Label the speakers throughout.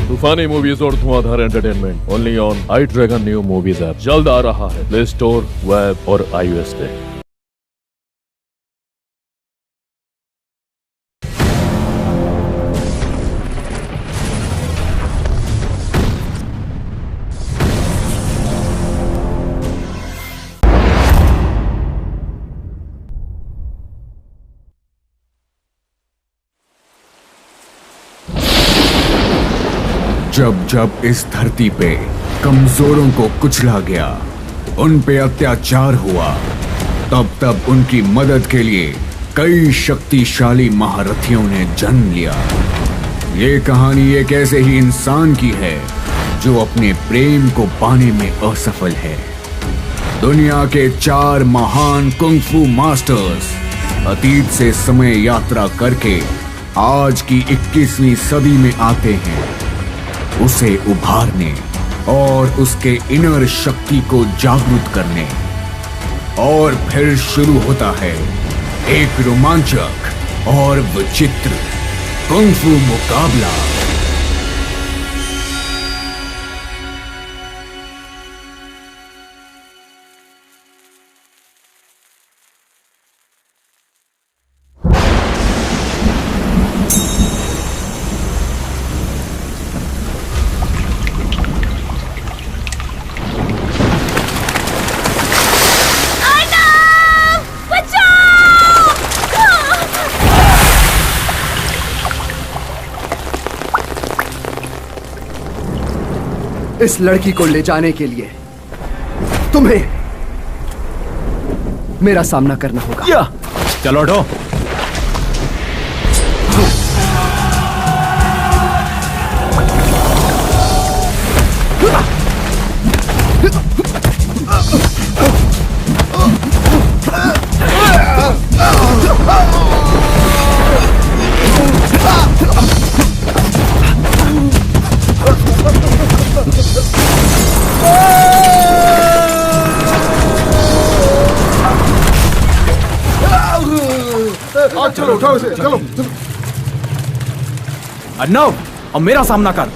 Speaker 1: तूफानी मूवीज और धुआंधार entertainment only on I dragon new movies app जल्द आ रहा है प्ले स्टोर, वेब और iOS पे।
Speaker 2: जब जब इस धरती पे कमजोरों को कुचला गया, उन पे अत्याचार हुआ, तब तब उनकी मदद के लिए कई शक्तिशाली महारथियों ने जन्म लिया। ये कहानी एक ऐसे ही इंसान की है जो अपने प्रेम को पाने में असफल है। दुनिया के 4 महान कुंग-फू मास्टर्स अतीत से समय यात्रा करके आज की 21वीं सदी में आते हैं, उसे उभारने और उसके इनर शक्ति को जागृत करने। और फिर शुरू होता है एक रोमांचक और विचित्र कुंग-फू मुकाबला।
Speaker 3: इस लड़की को ले जाने के लिए तुम्हें मेरा सामना करना होगा।
Speaker 4: चलो हटो।
Speaker 5: चलो उठाओ इसे, चलो।
Speaker 4: अर्नव, अब मेरा सामना कर।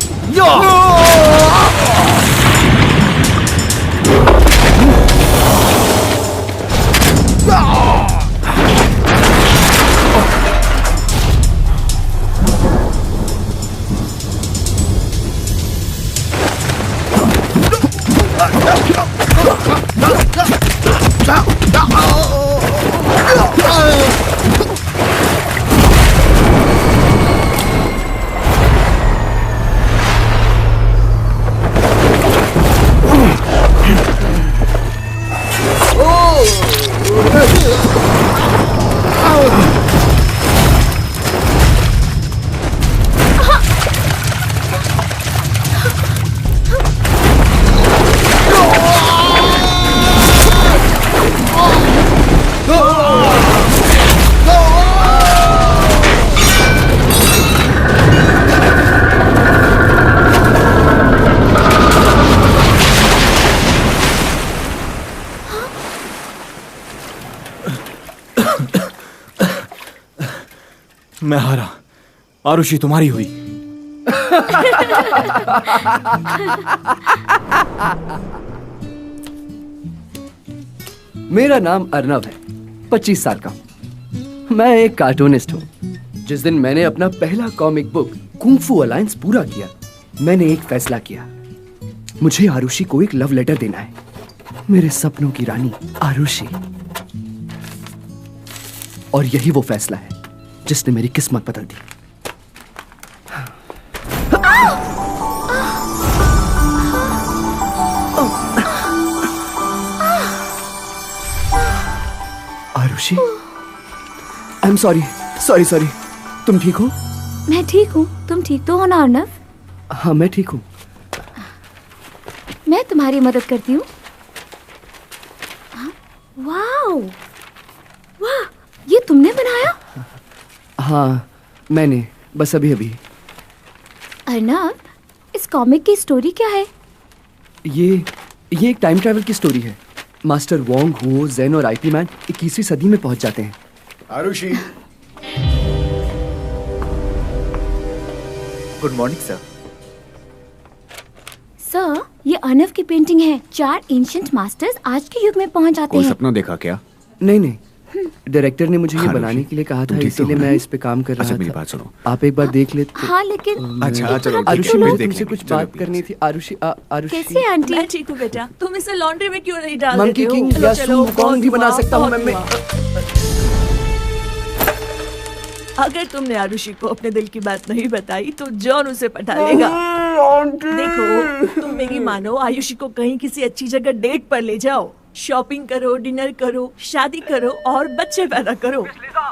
Speaker 4: मैं हारा, आरुषि तुम्हारी हुई।
Speaker 3: मेरा नाम अर्नव है, 25 साल का। मैं एक कार्टूनिस्ट हूँ। जिस दिन मैंने अपना पहला कॉमिक बुक कुंग-फू अलायंस पूरा किया, मैंने एक फैसला किया। मुझे आरुषि को एक लव लेटर देना है, मेरे सपनों की रानी आरुषि। और यही वो फैसला है जिसने मेरी किस्मत बदल दी। Aarushi, I am sorry. तुम ठीक हो?
Speaker 6: मैं ठीक हूँ, तुम ठीक तो हो ना अर्नव?
Speaker 3: हाँ, मैं ठीक हूँ।
Speaker 6: मैं तुम्हारी मदद करती हूँ। वाह, ये तुमने बनाया?
Speaker 3: हाँ, मैंने बस अभी।
Speaker 6: अर्नव, इस कॉमिक की स्टोरी क्या है?
Speaker 3: ये एक टाइम ट्रैवल की स्टोरी है। मास्टर वोंग, हुओ, ज़ेन और आईपी मैन 21वीं सदी में पहुंच जाते हैं।
Speaker 5: Arushi,
Speaker 7: good morning sir.
Speaker 6: Sir, ये अर्नव की पेंटिंग है। 4 एंशिएंट मास्टर्स आज के युग में पहुंच जाते
Speaker 2: कोई
Speaker 6: हैं।
Speaker 2: सपना देखा क्या?
Speaker 3: नहीं नहीं, डायरेक्टर ने मुझे ये
Speaker 2: हाँ,
Speaker 3: बनाने
Speaker 2: ऋषि,
Speaker 3: के लिए कहा
Speaker 2: तुम
Speaker 3: था,
Speaker 2: ठीक तो
Speaker 3: इसीलिए
Speaker 2: हो
Speaker 3: मैं
Speaker 2: ना?
Speaker 3: इस पे काम कर रहा
Speaker 2: अच्छा,
Speaker 3: था।
Speaker 2: मेरी बात सुनो।
Speaker 3: आप एक बार देख लेते।
Speaker 6: हाँ, लेकिन
Speaker 2: अच्छा, चलो,
Speaker 3: आरुषि,
Speaker 2: ठीक है,
Speaker 3: मुझे
Speaker 2: देख
Speaker 3: तुमसे
Speaker 2: लेंगे।
Speaker 3: कुछ
Speaker 2: चलो,
Speaker 3: बात
Speaker 2: please।
Speaker 3: करनी थी। आरुषि, आरुषि।
Speaker 6: कैसे आंटी?
Speaker 7: मैं ठीक हूँ बेटा। तुम इसे लॉन्ड्री में क्यों नहीं डाल
Speaker 3: मंकी
Speaker 7: देते हो?
Speaker 3: किंग या सूप कौन भी बना सकता हूँ मैं।
Speaker 7: अगर तुमने आरुषि को अपने दिल की बात नहीं बताई तो जॉन उसे पटा लेगा। देखो, तुम मेरी मानो, आयुषी को कहीं किसी अच्छी जगह डेट पर ले जाओ, शॉपिंग करो, डिनर करो, शादी करो और बच्चे पैदा करो।
Speaker 8: मिस लीजा,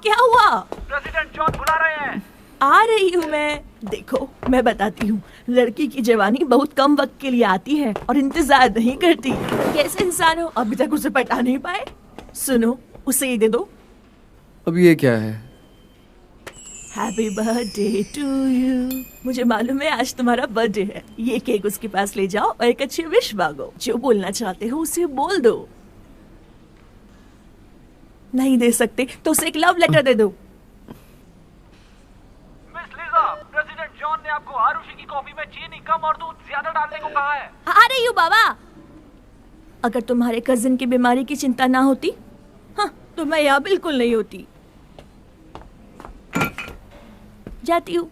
Speaker 7: क्या हुआ?
Speaker 8: प्रेसिडेंट जॉन बुला रहे हैं।
Speaker 7: आ रही हूँ मैं। देखो, मैं बताती हूँ, लड़की की जवानी बहुत कम वक्त के लिए आती है और इंतजार नहीं करती। कैसे इंसान हो, अभी तक उसे पटा नहीं पाए? सुनो, उसे ये दे दो।
Speaker 3: अब ये क्या है?
Speaker 7: Happy birthday to you. मुझे मालूम है आज तुम्हारा बर्थडे है। ये केक उसके पास ले जाओ और एक अच्छी विश मांगो। जो बोलना चाहते हो उसे बोल दो। नहीं दे सकते तो उसे एक लव लेटर दे दो।
Speaker 8: मिस लीजा, प्रेसिडेंट जॉन ने आपको आरुषि की कॉफी में चीनी कम और दूध ज्यादा डालने को कहा है।
Speaker 7: आ रही हूँ बाबा। अगर तुम्हारे कजिन की बीमारी की चिंता ना होती, हाँ, तो मैं यहाँ बिल्कुल नहीं होती। जाती हूँ।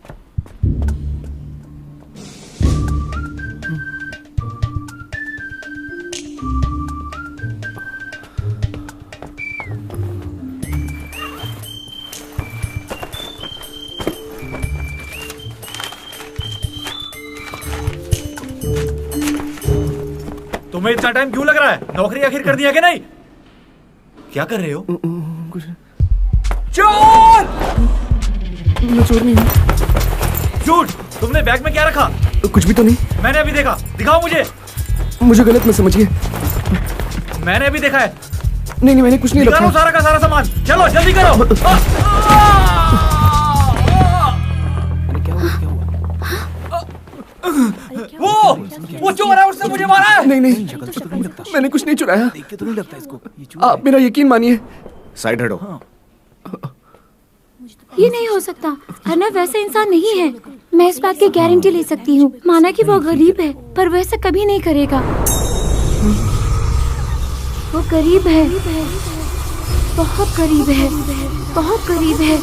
Speaker 4: तुम्हें इतना टाइम क्यों लग रहा है? नौकरी आखिर कर दिया कि नहीं? क्या कर रहे हो? चोर!
Speaker 3: मैं चोर नहीं हूँ।
Speaker 4: झूठ! तुमने बैग में क्या रखा?
Speaker 3: कुछ भी तो नहीं।
Speaker 4: मैंने अभी देखा। दिखाओ मुझे।
Speaker 3: मुझे गलत मत समझिए।
Speaker 4: मैंने अभी देखा है।
Speaker 3: नहीं, मैंने कुछ नहीं
Speaker 4: निकालो
Speaker 3: रखा।
Speaker 4: सारा का सारा सामान। चलो जल्दी करो। वो चोर है, उसने मुझे मारा है।
Speaker 3: नहीं, मैंने कुछ नहीं चुराया। देख के तो नहीं लगता इसको। आप मेरा यकीन मानिए।
Speaker 2: साइड हटो।
Speaker 6: ये नहीं हो सकता। अर्नव वैसा इंसान नहीं है। मैं इस बात की गारंटी ले सकती हूँ। माना कि वो गरीब है, पर वो ऐसा कभी नहीं करेगा। वो गरीब है, बहुत गरीब है, बहुत गरीब है,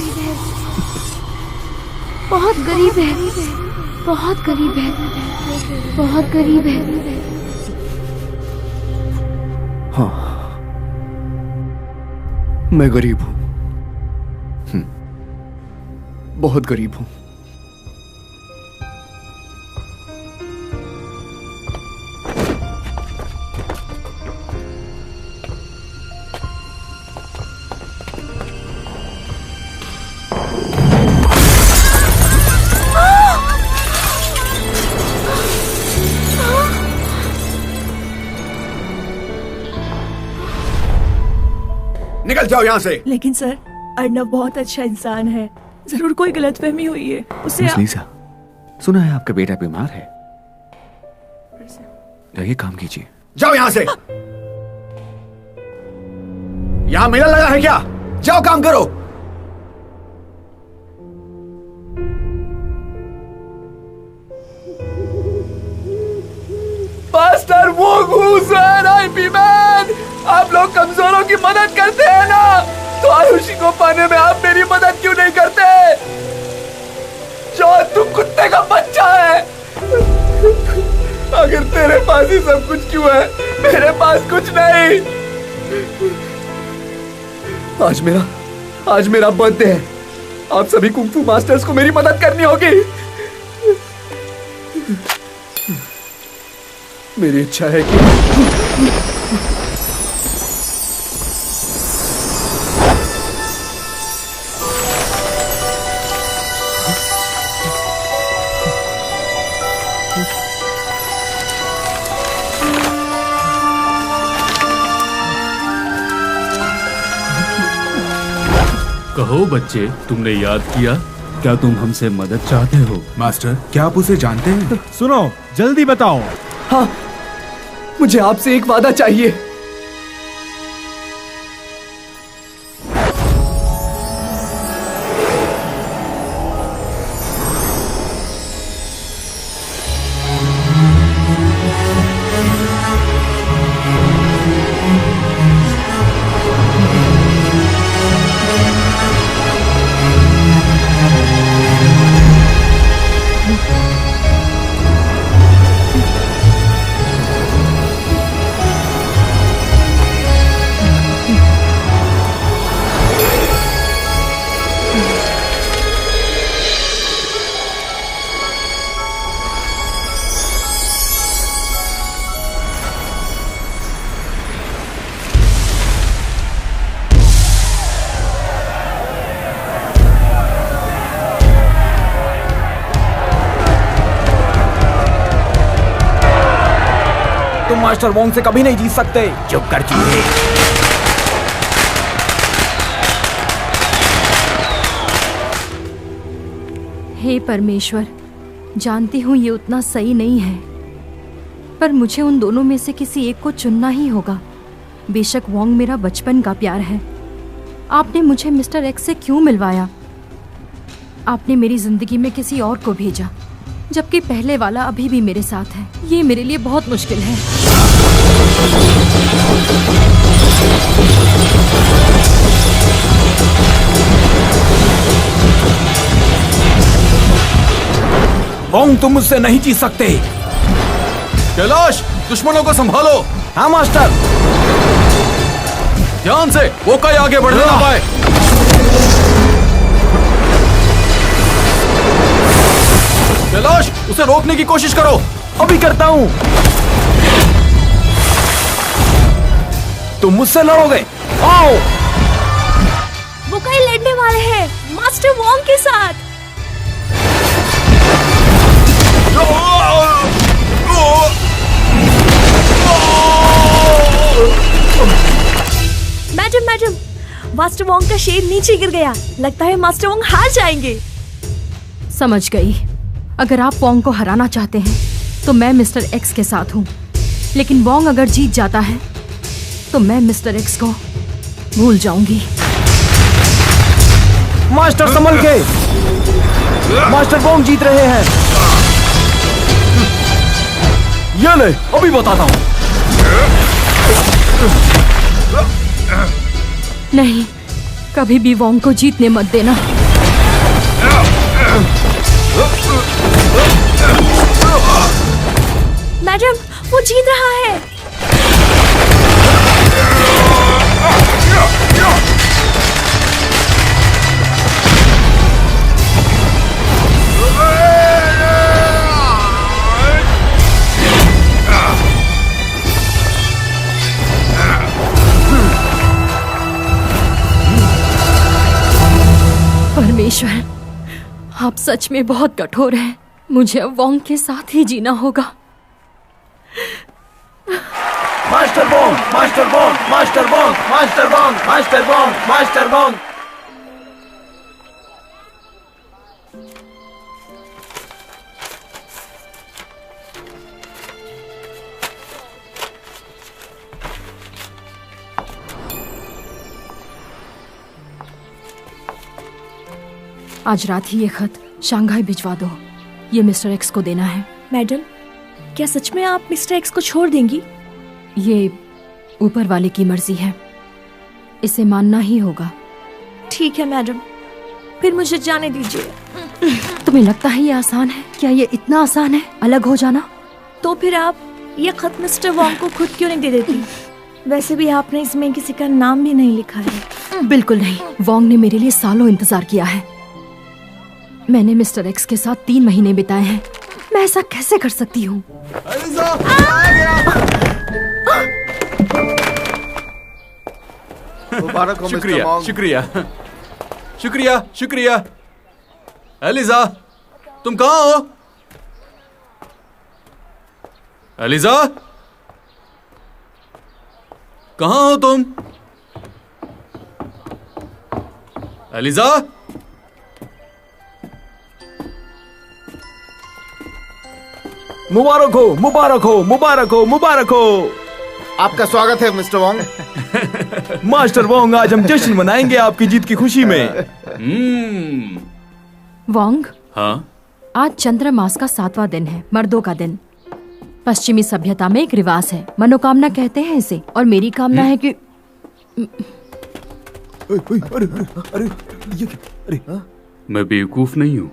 Speaker 6: बहुत गरीब है, बहुत गरीब है, बहुत गरीब है।
Speaker 3: हाँ, मैं गरीब हूँ। बहुत गरीब हूँ।
Speaker 2: निकल जाओ यहाँ से।
Speaker 7: लेकिन सर, अर्नव बहुत अच्छा इंसान है। जरूर कोई गलतफहमी हुई है। उसे
Speaker 2: मिस लीजा, सुना है आपका बेटा बीमार है। जाइए काम कीजिए। जाओ यहाँ से। यहाँ मेला लगा है क्या? जाओ काम करो।
Speaker 3: मास्टर, वो घूसर आईपी मैन, आप लोग कमजोरों की मदद करते हैं ना, तो आरुषि को पाने में आप मेरी मदद क्यों नहीं करते? जो तू कुत्ते का बच्चा है। अगर तेरे पास ही सब कुछ क्यों है, मेरे पास कुछ नहीं। आज मेरा बर्थडे है। आप सभी कुंफू मास्टर्स को मेरी मदद करनी होगी। मेरी इच्छा है कि
Speaker 1: कहो बच्चे, तुमने याद किया?
Speaker 9: क्या तुम हमसे मदद चाहते हो? मास्टर, क्या आप उसे जानते हैं?
Speaker 4: सुनो, जल्दी बताओ।
Speaker 3: हाँ, मुझे आपसे एक वादा चाहिए।
Speaker 10: हम मास्टर वोंग से कभी नहीं जीत सकते। चुप कर चुके।
Speaker 11: हे परमेश्वर, जानती हूँ ये उतना सही नहीं है, पर मुझे उन दोनों में से किसी एक को चुनना ही होगा। बेशक वोंग मेरा बचपन का प्यार है। आपने मुझे मिस्टर एक्स से क्यों मिलवाया? आपने मेरी जिंदगी में किसी और को भेजा, जबकि पहले वाला अभी भी मेरे साथ है। ये मेरे लिए बहुत मुश्किल है।
Speaker 10: वोंग, तुम मुझसे नहीं जीत सकते।
Speaker 9: कैलाश, दुश्मनों को संभालो।
Speaker 10: हाँ मास्टर।
Speaker 9: ध्यान से, वो कहीं आगे बढ़ने ना पाए। कैलाश, उसे रोकने की कोशिश करो।
Speaker 10: अभी करता हूँ। तुम मुझसे लड़ोगे। आओ।
Speaker 7: वो कहीं लड़ने वाले हैं मास्टर वोंग के साथ। मैडम, मास्टर वोंग का शेर नीचे गिर गया। लगता है मास्टर वोंग हार जाएंगे।
Speaker 11: समझ गई। अगर आप वोंग को हराना चाहते हैं तो मैं मिस्टर एक्स के साथ हूँ, लेकिन वोंग अगर जीत जाता है तो मैं मिस्टर एक्स को भूल जाऊंगी।
Speaker 10: मास्टर संभल के। मास्टर वोंग जीत रहे हैं। ये ले, अभी बताता हूँ।
Speaker 11: नहीं, कभी भी वोंग को जीतने मत देना।
Speaker 7: मैडम, वो जीत रहा है।
Speaker 11: परमेश्वर, आप सच में बहुत कठोर हैं। मुझे अब वोंग के साथ ही जीना होगा।
Speaker 10: Master Wong, master Wong, master Wong, master Wong, master Wong, master Wong.
Speaker 11: आज रात ही ये खत शंघाई भिजवा दो। ये मिस्टर एक्स को देना है।
Speaker 7: मैडम, क्या सच में आप मिस्टर एक्स को छोड़ देंगी?
Speaker 11: ये ऊपर वाले की मर्जी है, इसे मानना ही होगा।
Speaker 7: ठीक है मैडम, फिर मुझे जाने दीजिए।
Speaker 11: तुम्हें लगता है ये आसान है? क्या ये इतना आसान है अलग हो जाना?
Speaker 7: तो फिर आप ये खत मिस्टर वोंग को खुद क्यों नहीं दे देती? वैसे भी आपने इसमें किसी का नाम भी नहीं लिखा है।
Speaker 11: बिल्कुल नहीं। वोंग ने मेरे लिए सालों इंतजार किया है। मैंने मिस्टर एक्स के साथ 3 महीने बिताए हैं। मैं ऐसा कैसे कर सकती हूँ?
Speaker 9: शुक्रिया, शुक्रिया, शुक्रिया, शुक्रिया। एलिजा, तुम कहाँ हो? एलिजा, कहाँ हो तुम? एलिजा,
Speaker 10: मुबारक हो, मुबारक हो, मुबारक हो, मुबारक हो।
Speaker 5: आपका स्वागत है मिस्टर वोंग।
Speaker 10: मास्टर वोंग, आज हम जश्न मनाएंगे आपकी जीत की खुशी में।
Speaker 11: वोंग,
Speaker 9: हाँ?
Speaker 11: आज चंद्रमास का 7वां दिन है, मर्दों का दिन। पश्चिमी सभ्यता में एक रिवाज है, मनोकामना कहते हैं इसे, और मेरी कामना है कि
Speaker 9: मैं बेवकूफ नहीं हूँ।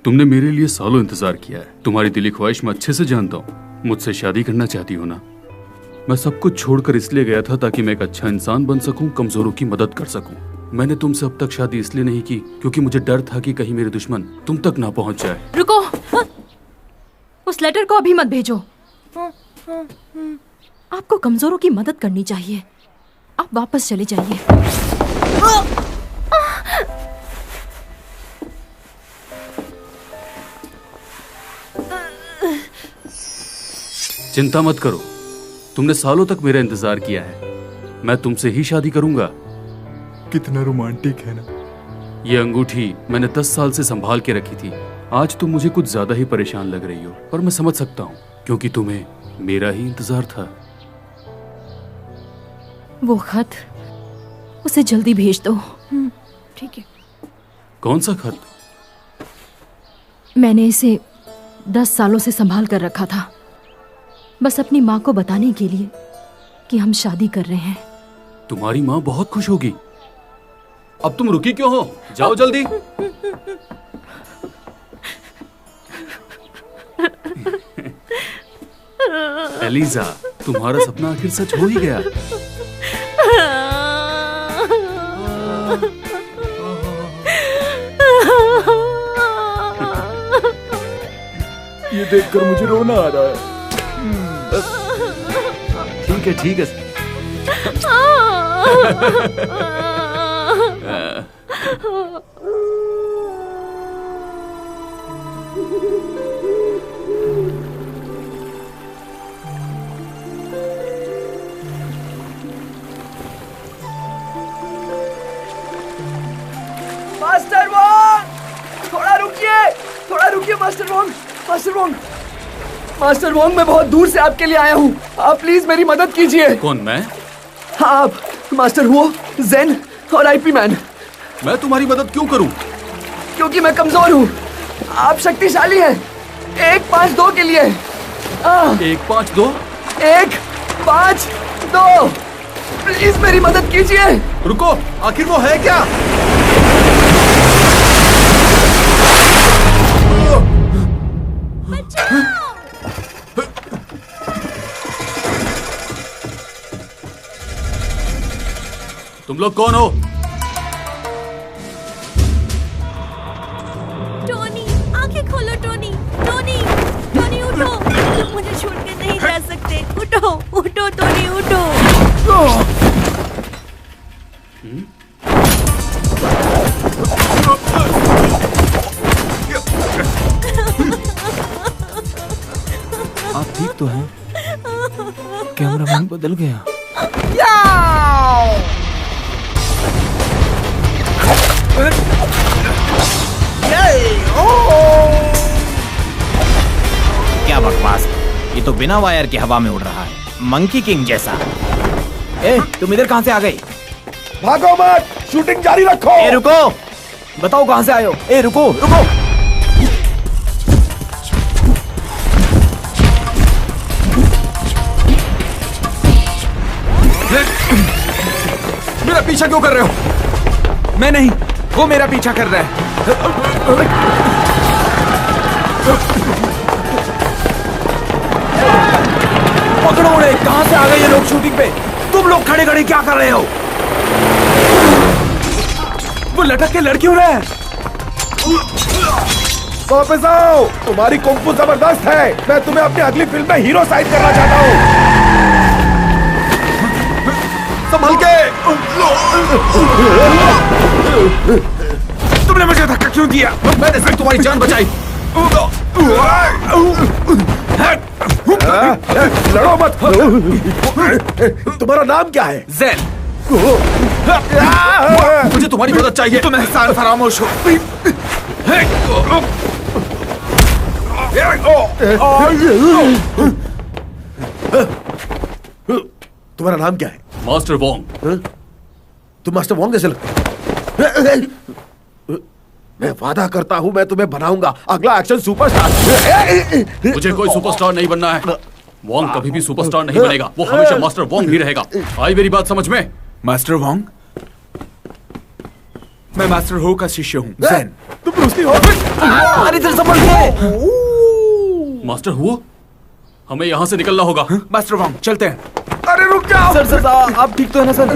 Speaker 9: तुमने मेरे लिए सालों इंतजार किया है। तुम्हारी दिली ख्वाहिश मैं अच्छे से जानता हूँ। मुझसे शादी करना चाहती हो ना? मैं सब कुछ छोड़कर इसलिए गया था ताकि मैं एक अच्छा इंसान बन सकूं, कमजोरों की मदद कर सकूं। मैंने तुमसे अब तक शादी इसलिए नहीं की क्योंकि मुझे डर था कि कहीं मेरे दुश्मन तुम तक ना पहुंच जाए।
Speaker 11: रुको, उस लेटर को अभी मत भेजो। आपको कमजोरों की मदद करनी चाहिए। आप वापस चले जाइए।
Speaker 9: चिंता मत करो, तुमने सालों तक मेरा इंतजार किया है। मैं तुमसे ही शादी करूंगा।
Speaker 12: कितना रोमांटिक है ना।
Speaker 9: ये अंगूठी मैंने 10 साल से संभाल के रखी थी। आज तुम मुझे कुछ ज्यादा ही परेशान लग रही हो, पर मैं समझ सकता हूँ क्योंकि तुम्हें मेरा ही इंतजार था।
Speaker 11: वो खत उसे जल्दी भेज दो।
Speaker 7: ठीक है।
Speaker 9: कौन सा खत?
Speaker 11: मैंने इसे 10 सालों से संभाल कर रखा था, बस अपनी माँ को बताने के लिए कि हम शादी कर रहे हैं।
Speaker 9: तुम्हारी माँ बहुत खुश होगी। अब तुम रुकी क्यों हो? जाओ जल्दी। एलिजा, तुम्हारा सपना आखिर सच हो ही गया।
Speaker 12: ये देखकर मुझे रोना आ रहा है।
Speaker 9: ठीक है, ठीक है।
Speaker 3: मास्टर वोंग, थोड़ा रुकिए मास्टर वोंग। मास्टर वोंग, मैं बहुत दूर से आपके लिए आया हूँ। आप प्लीज मेरी मदद कीजिए।
Speaker 9: कौन? मैं?
Speaker 3: हाँ आप, मास्टर हुओ, जेन और आईपी मैन।
Speaker 9: मैं तुम्हारी मदद क्यों करूं?
Speaker 3: क्योंकि मैं कमजोर हूँ, आप शक्तिशाली हैं। 1-5-2 के लिए।
Speaker 9: 1-5-2?
Speaker 3: 1-5-2, प्लीज मेरी मदद कीजिए।
Speaker 10: रुको, आखिर वो है क्या?
Speaker 9: तुम लोग कौन हो?
Speaker 7: टोनी, आंखें खोलो टोनी। टोनी उठो, तुम मुझे छोड़ के नहीं जा सकते। उठो टोनी, उठो।
Speaker 12: आप ठीक तो हैं? कैमरामैन बदल गया।
Speaker 10: क्या बकवास, ये तो बिना वायर के हवा में उड़ रहा है, मंकी किंग जैसा। ए, तुम इधर कहां से आ गए?
Speaker 5: भागो मत, शूटिंग जारी रखो।
Speaker 10: ए रुको, बताओ कहां से आए हो? ए रुको।
Speaker 12: मेरा पीछा क्यों कर रहे हो? मैं नहीं, वो मेरा पीछा कर रहा है।
Speaker 10: पकड़ो उन्हें, कहां से आ गए ये लोग शूटिंग पे? तुम लोग खड़े खड़े क्या कर रहे हो?
Speaker 12: वो लटक के लड़ क्यों रहा है?
Speaker 5: वापस आओ, तुम्हारी कुंफू जबरदस्त है। मैं तुम्हें अपनी अगली फिल्म में हीरो साइन करना चाहता हूँ।
Speaker 12: संभल के। तुमने मुझे धक्का क्यों दिया? मैंने सिर्फ तुम्हारी जान बचाई।
Speaker 5: लड़ो मत। तुम्हारा नाम क्या है?
Speaker 12: ज़ेन। मुझे तुम्हारी मदद चाहिए। तुम एहसान फरामोश हो।
Speaker 5: तुम्हारा नाम क्या है?
Speaker 9: Master Wong.
Speaker 5: तुम मास्टर वोंग जैसे लगते। मैं वादा करता हूं मैं तुम्हें बनाऊंगा अगला एक्शन सुपरस्टार।
Speaker 9: मुझे कोई सुपरस्टार नहीं बनना है। वोंग कभी भी सुपरस्टार नहीं बनेगा, वो हमेशा मास्टर वोंग ही रहेगा। आई मेरी बात समझ में?
Speaker 12: मास्टर वोंग, मैं मास्टर हो का शिष्य हूँ, ज़ेन।
Speaker 5: तुम ब्रूसली हो?
Speaker 10: अरे इधर संभल के।
Speaker 9: मास्टर हुआ, हमें यहाँ से निकलना होगा।
Speaker 12: मास्टर वोंग, चलते हैं।
Speaker 5: अरे रुक जाओ।
Speaker 10: सर आप ठीक तो है ना सर?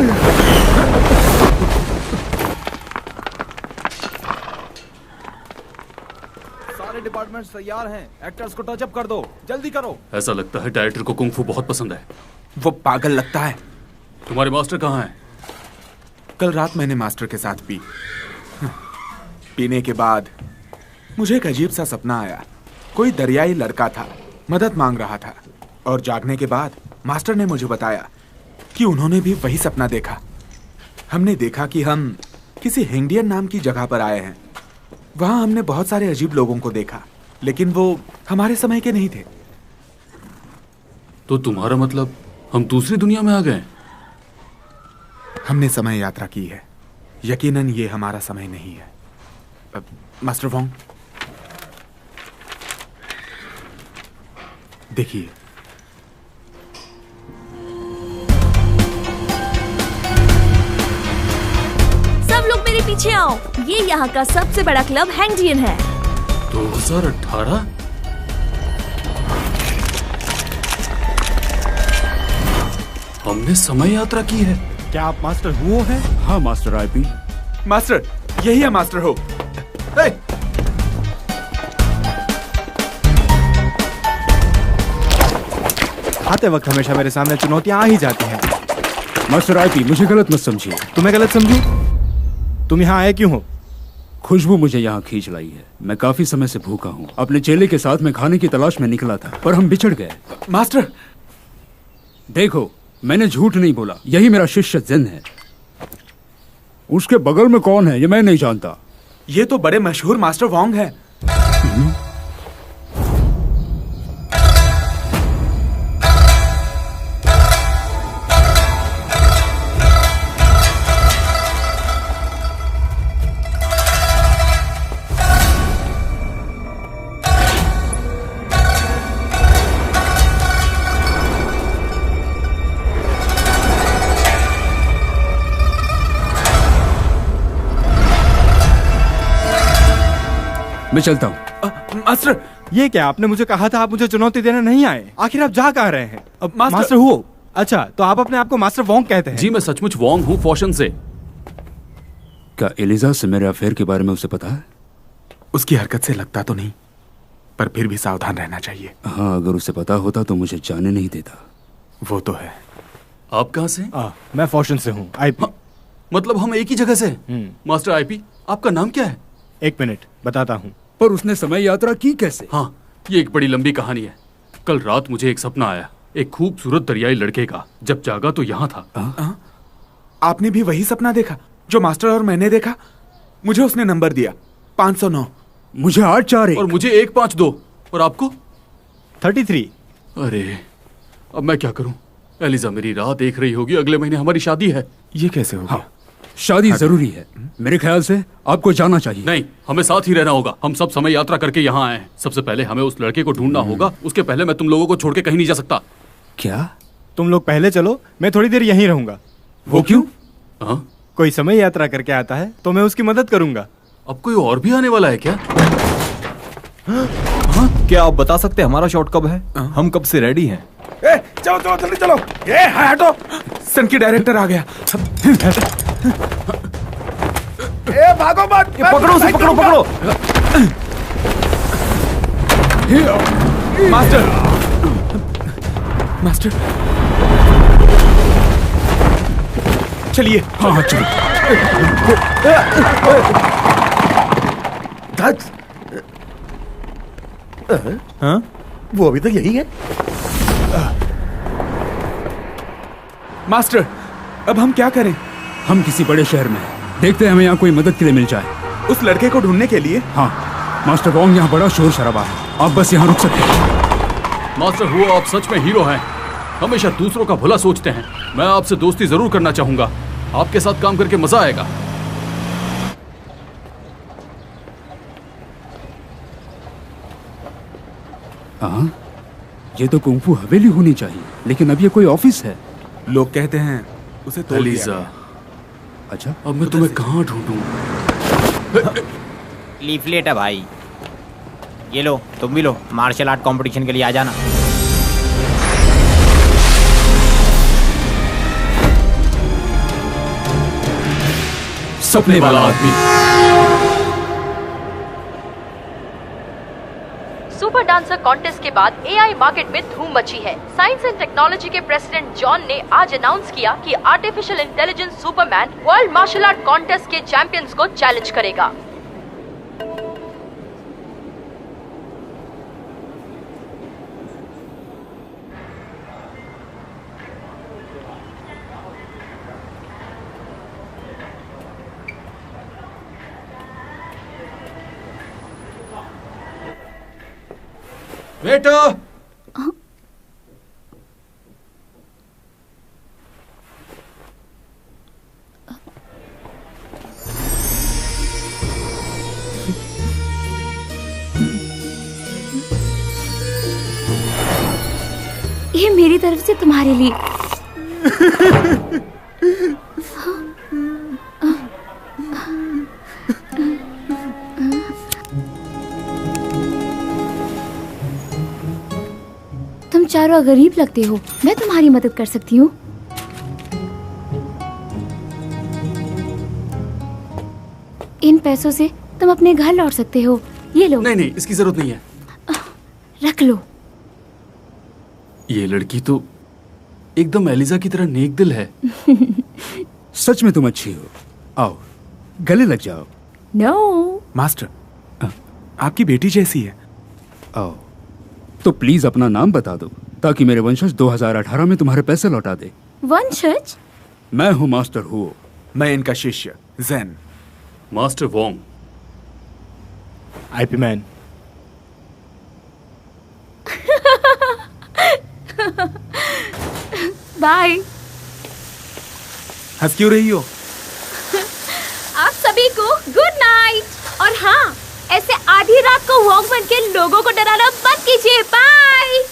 Speaker 10: सारे डिपार्टमेंट्स तैयार हैं, एक्टर्स को टचअप कर दो, जल्दी करो।
Speaker 9: ऐसा लगता है डायरेक्टर को कुंग फू बहुत पसंद है।
Speaker 12: वो पागल लगता है।
Speaker 9: तुम्हारे मास्टर कहाँ हैं?
Speaker 12: कल रात मैंने मास्टर के साथ पी। पीने के बाद मुझे एक अजीब सा सपना आया। कोई दरियाई लड़का था, मदद मांग रहा था। और जागने के बाद मास्टर ने मुझे बताया कि उन्होंने भी वही सपना देखा। हमने देखा कि हम किसी हिंडियन नाम की जगह पर आए हैं। वहां हमने बहुत सारे अजीब लोगों को देखा, लेकिन वो हमारे समय के नहीं थे।
Speaker 9: तो तुम्हारा मतलब हम दूसरी दुनिया में आ गए?
Speaker 12: हमने समय यात्रा की है। यकीनन ये हमारा समय नहीं है। मास्टर वोंग, देखिए।
Speaker 7: सब लोग मेरे पीछे आओ। ये यहाँ का सबसे बड़ा क्लब हैंगजियन है।
Speaker 9: 2018? हमने समय यात्रा की है।
Speaker 13: क्या आप मास्टर हुओ हैं?
Speaker 14: हाँ मास्टर आईपी।
Speaker 12: मास्टर, यही है मास्टर हो।
Speaker 13: आते वक्त हमेशा मेरे सामने चुनौतियां आ ही जाती हैं।
Speaker 14: मास्टर आईपी, मुझे गलत मत समझिए।
Speaker 13: तुम्हें गलत समझूं? तुम यहाँ आए क्यों हो?
Speaker 14: खुशबू मुझे यहाँ खींच लाई है। मैं काफी समय से भूखा हूँ। अपने चेले के साथ मैं खाने की तलाश में निकला था, पर हम बिछड़ गए।
Speaker 12: मास्टर,
Speaker 14: देखो, मैंने झूठ नहीं बोला। यही मेरा शिष्य जिन है। उसके बगल में कौन है ये मैं नहीं जानता।
Speaker 12: ये तो बड़े मशहूर मास्टर वोंग हैं।
Speaker 14: मैं चलता हूँ।
Speaker 12: मास्टर,
Speaker 13: ये क्या? आपने मुझे कहा था आप मुझे चुनौती देने नहीं आए। आखिर आप जा कहाँ रहे हैं? अब मास्टर हुओ। अच्छा, तो आप अपने आप को मास्टर वोंग कहते हैं?
Speaker 9: जी, मैं सचमुच वोंग हूँ, फौशन से।
Speaker 14: क्या एलिजा से मेरे अफेयर के बारे में उसे पता है?
Speaker 12: उसकी हरकत से लगता तो नहीं, पर फिर भी सावधान रहना चाहिए।
Speaker 14: हाँ, अगर उसे पता होता तो मुझे जाने नहीं देता।
Speaker 12: वो तो है।
Speaker 9: आप कहाँ से?
Speaker 13: मैं फौशन से हूँ, आईपी।
Speaker 9: मतलब हम एक ही जगह से? मास्टर आईपी, आपका नाम क्या है?
Speaker 13: 1 मिनट बताता हूँ।
Speaker 14: पर उसने समय यात्रा की कैसे?
Speaker 9: हाँ, ये एक बड़ी लंबी कहानी है। कल रात मुझे एक सपना आया, एक खूबसूरत दरियाई लड़के का। जब जागा तो यहाँ था।
Speaker 12: आपने भी वही सपना देखा जो मास्टर और मैंने देखा? मुझे उसने नंबर दिया 509।
Speaker 14: मुझे 841
Speaker 9: और मुझे 152। और आपको?
Speaker 13: 33।
Speaker 9: अरे, अब मैं क्या करूं? एलिजा मेरी राह देख रही होगी। अगले महीने हमारी शादी है।
Speaker 12: ये कैसे होगा?
Speaker 14: हाँ, शादी जरूरी है। मेरे ख्याल से आपको जाना चाहिए।
Speaker 9: नहीं, हमें साथ ही रहना होगा। हम सब समय यात्रा करके यहाँ आए हैं। सबसे पहले हमें उस लड़के को ढूंढना होगा। उसके पहले मैं तुम लोगों को छोड़ के कहीं नहीं जा सकता।
Speaker 14: क्या?
Speaker 13: तुम लोग पहले चलो, मैं थोड़ी देर यहीं रहूंगा।
Speaker 14: वो क्यों?
Speaker 13: कोई समय यात्रा करके आता है तो मैं उसकी मदद करूंगा।
Speaker 9: अब कोई और भी आने वाला है क्या?
Speaker 4: क्या आप बता सकते हैं हमारा शॉट कब है? हम कब से रेडी हैं?
Speaker 12: चलो चलो जल्दी चलो। ये हटो। सन की डायरेक्टर आ गया। भागो मत।
Speaker 4: पकड़ो उसे, पकड़ो पकड़ो।
Speaker 12: मास्टर, मास्टर, चलिए।
Speaker 14: हाँ चलिए।
Speaker 5: हाँ? वो अभी तक यही है।
Speaker 12: मास्टर, अब हम क्या करें?
Speaker 14: हम किसी बड़े शहर में हैं। देखते हैं हमें यहाँ कोई मदद के लिए मिल जाए।
Speaker 12: उस लड़के को ढूंढने के लिए?
Speaker 14: हाँ, मास्टर वोंग यहाँ बड़ा शोर शराबा है। आप बस यहाँ रुक सकते हैं।
Speaker 9: मास्टर हुओ, आप सच में हीरो हैं। हमेशा दूसरों का भला सोचते हैं। मैं आपसे दोस्ती जरूर करना चाहूंगा। आपके साथ काम करके मजा आएगा।
Speaker 14: हाँ, ये तो कुंफू हवेली होनी चाहिए, लेकिन अब ये कोई ऑफिस है।
Speaker 12: लोग कहते हैं उसे तोड़ दिया
Speaker 9: एलिजा।
Speaker 12: गया।
Speaker 14: अच्छा,
Speaker 9: अब मैं तुम्हें कहाँ ढूंढूं?
Speaker 10: लीफलेट है भाई, ये लो, तुम भी लो। मार्शल आर्ट कंपटीशन के लिए आ जाना।
Speaker 9: सपने वाला आदमी।
Speaker 11: सुपर डांसर कॉन्टेस्ट के बाद एआई मार्केट में धूम मची है। साइंस एंड टेक्नोलॉजी के प्रेसिडेंट जॉन ने आज अनाउंस किया कि artificial intelligence superman world martial art contest के चैंपियंस को चैलेंज करेगा।
Speaker 12: बेटो
Speaker 6: ये मेरी तरफ से तुम्हारे लिए। तुम चारों गरीब लगते हो, मैं तुम्हारी मदद कर सकती हूँ। इन पैसों से तुम अपने घर लौट सकते हो। ये लो।
Speaker 9: नहीं, इसकी जरूरत नहीं है।
Speaker 6: रख लो।
Speaker 9: ये लड़की तो एकदम एलिजा की तरह नेक दिल है।
Speaker 14: सच में तुम अच्छी हो। आओ गले लग जाओ।
Speaker 6: नो
Speaker 12: मास्टर, आपकी बेटी जैसी है।
Speaker 14: आओ तो प्लीज अपना नाम बता दो ताकि मेरे वंशज 2018 में तुम्हारे पैसे लौटा दे।
Speaker 6: वंशज?
Speaker 14: मैं हूँ मास्टर हुओ।
Speaker 12: मैं इनका शिष्य Zen.
Speaker 9: Master Wong.
Speaker 4: IP Man.
Speaker 6: Bye.
Speaker 12: हंस क्यों रही हो?
Speaker 6: आप सभी को गुड नाइट। और हाँ, ऐसे आधी रात को वॉक बन के लोगों को डराना बंद कीजिए। बाय।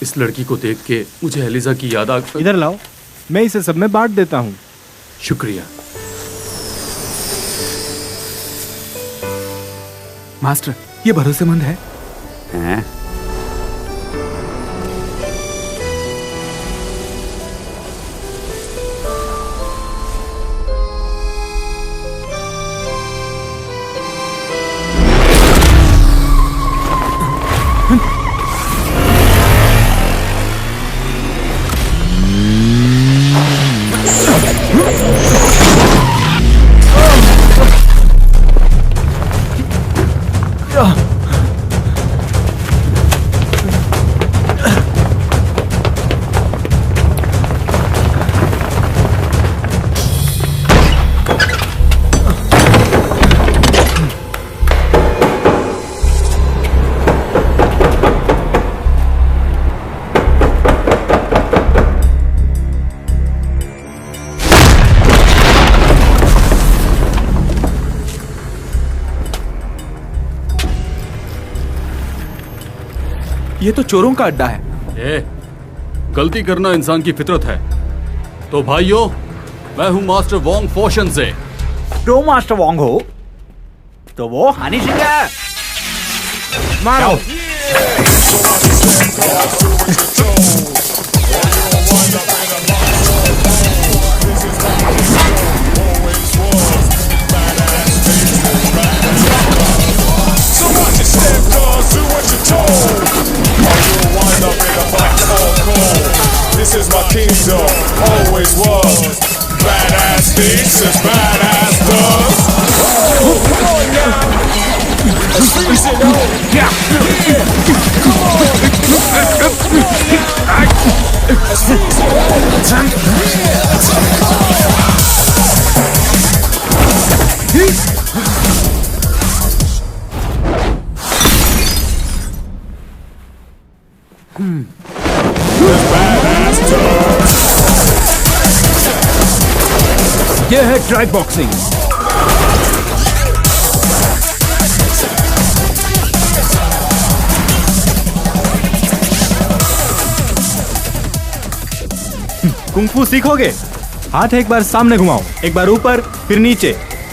Speaker 9: इस लड़की को देख के मुझे एलिजा की याद आ।
Speaker 4: इधर लाओ, मैं इसे सब में बांट देता हूँ।
Speaker 9: शुक्रिया
Speaker 12: मास्टर, ये भरोसेमंद है?
Speaker 14: हैं?
Speaker 12: ये तो चोरों का अड्डा है।
Speaker 9: गलती करना इंसान की फितरत है। तो भाइयों, मैं हूं मास्टर वोंग फोशन से।
Speaker 4: तो मास्टर वोंग हो तो वो हनी सिंह है। मारो।
Speaker 15: This is my kingdom, always was. Badass thinks as badass does. Come on now. Squeeze it out. Yeah. Come on. Squeeze it
Speaker 14: ये है ट्राई बॉक्सिंग।
Speaker 4: कुंफू सीखोगे? हाथ एक बार सामने घुमाओ, एक बार ऊपर फिर नीचे।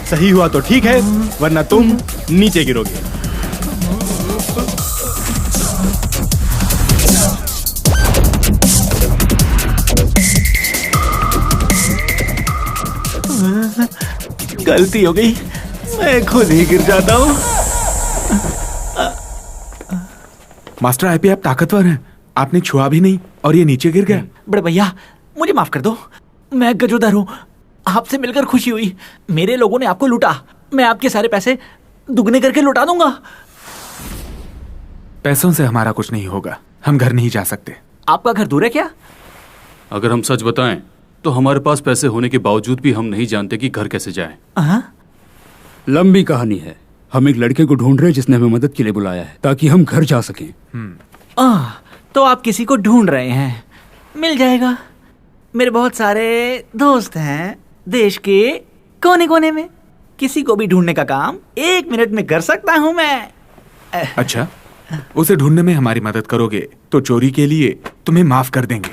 Speaker 4: सही हुआ तो ठीक है, वरना तुम नीचे गिरोगे। गलती हो गई, मैं खुद ही गिर जाता हूँ।
Speaker 12: मास्टर आईपी, आप ताकतवर हैं। आपने छुआ भी नहीं और ये नीचे गिर गया।
Speaker 10: बड़े भैया, मुझे माफ कर दो। मैं गजोदर हूँ। आपसे मिलकर खुशी हुई। मेरे लोगों ने आपको लूटा। मैं आपके सारे पैसे दुगने करके लौटा दूंगा।
Speaker 12: पैसों से हमारा कुछ नहीं होगा। हम घर नहीं जा सकते।
Speaker 10: आपका घर दूर है क्या?
Speaker 9: अगर हम सच बताएं तो हमारे पास पैसे होने के बावजूद भी हम नहीं जानते कि घर कैसे जाएं।
Speaker 14: लंबी कहानी है। हम एक लड़के को ढूंढ रहे हैं जिसने हमें मदद के लिए बुलाया है ताकि हम घर जा सकें।
Speaker 10: तो आप किसी को ढूंढ रहे हैं, मिल जाएगा। मेरे बहुत सारे दोस्त हैं देश के कोने कोने में, किसी को भी ढूंढने का काम 1 मिनट में कर सकता हूं मैं।
Speaker 12: अच्छा, उसे ढूंढने में हमारी मदद करोगे तो चोरी के लिए तुम्हें माफ कर देंगे।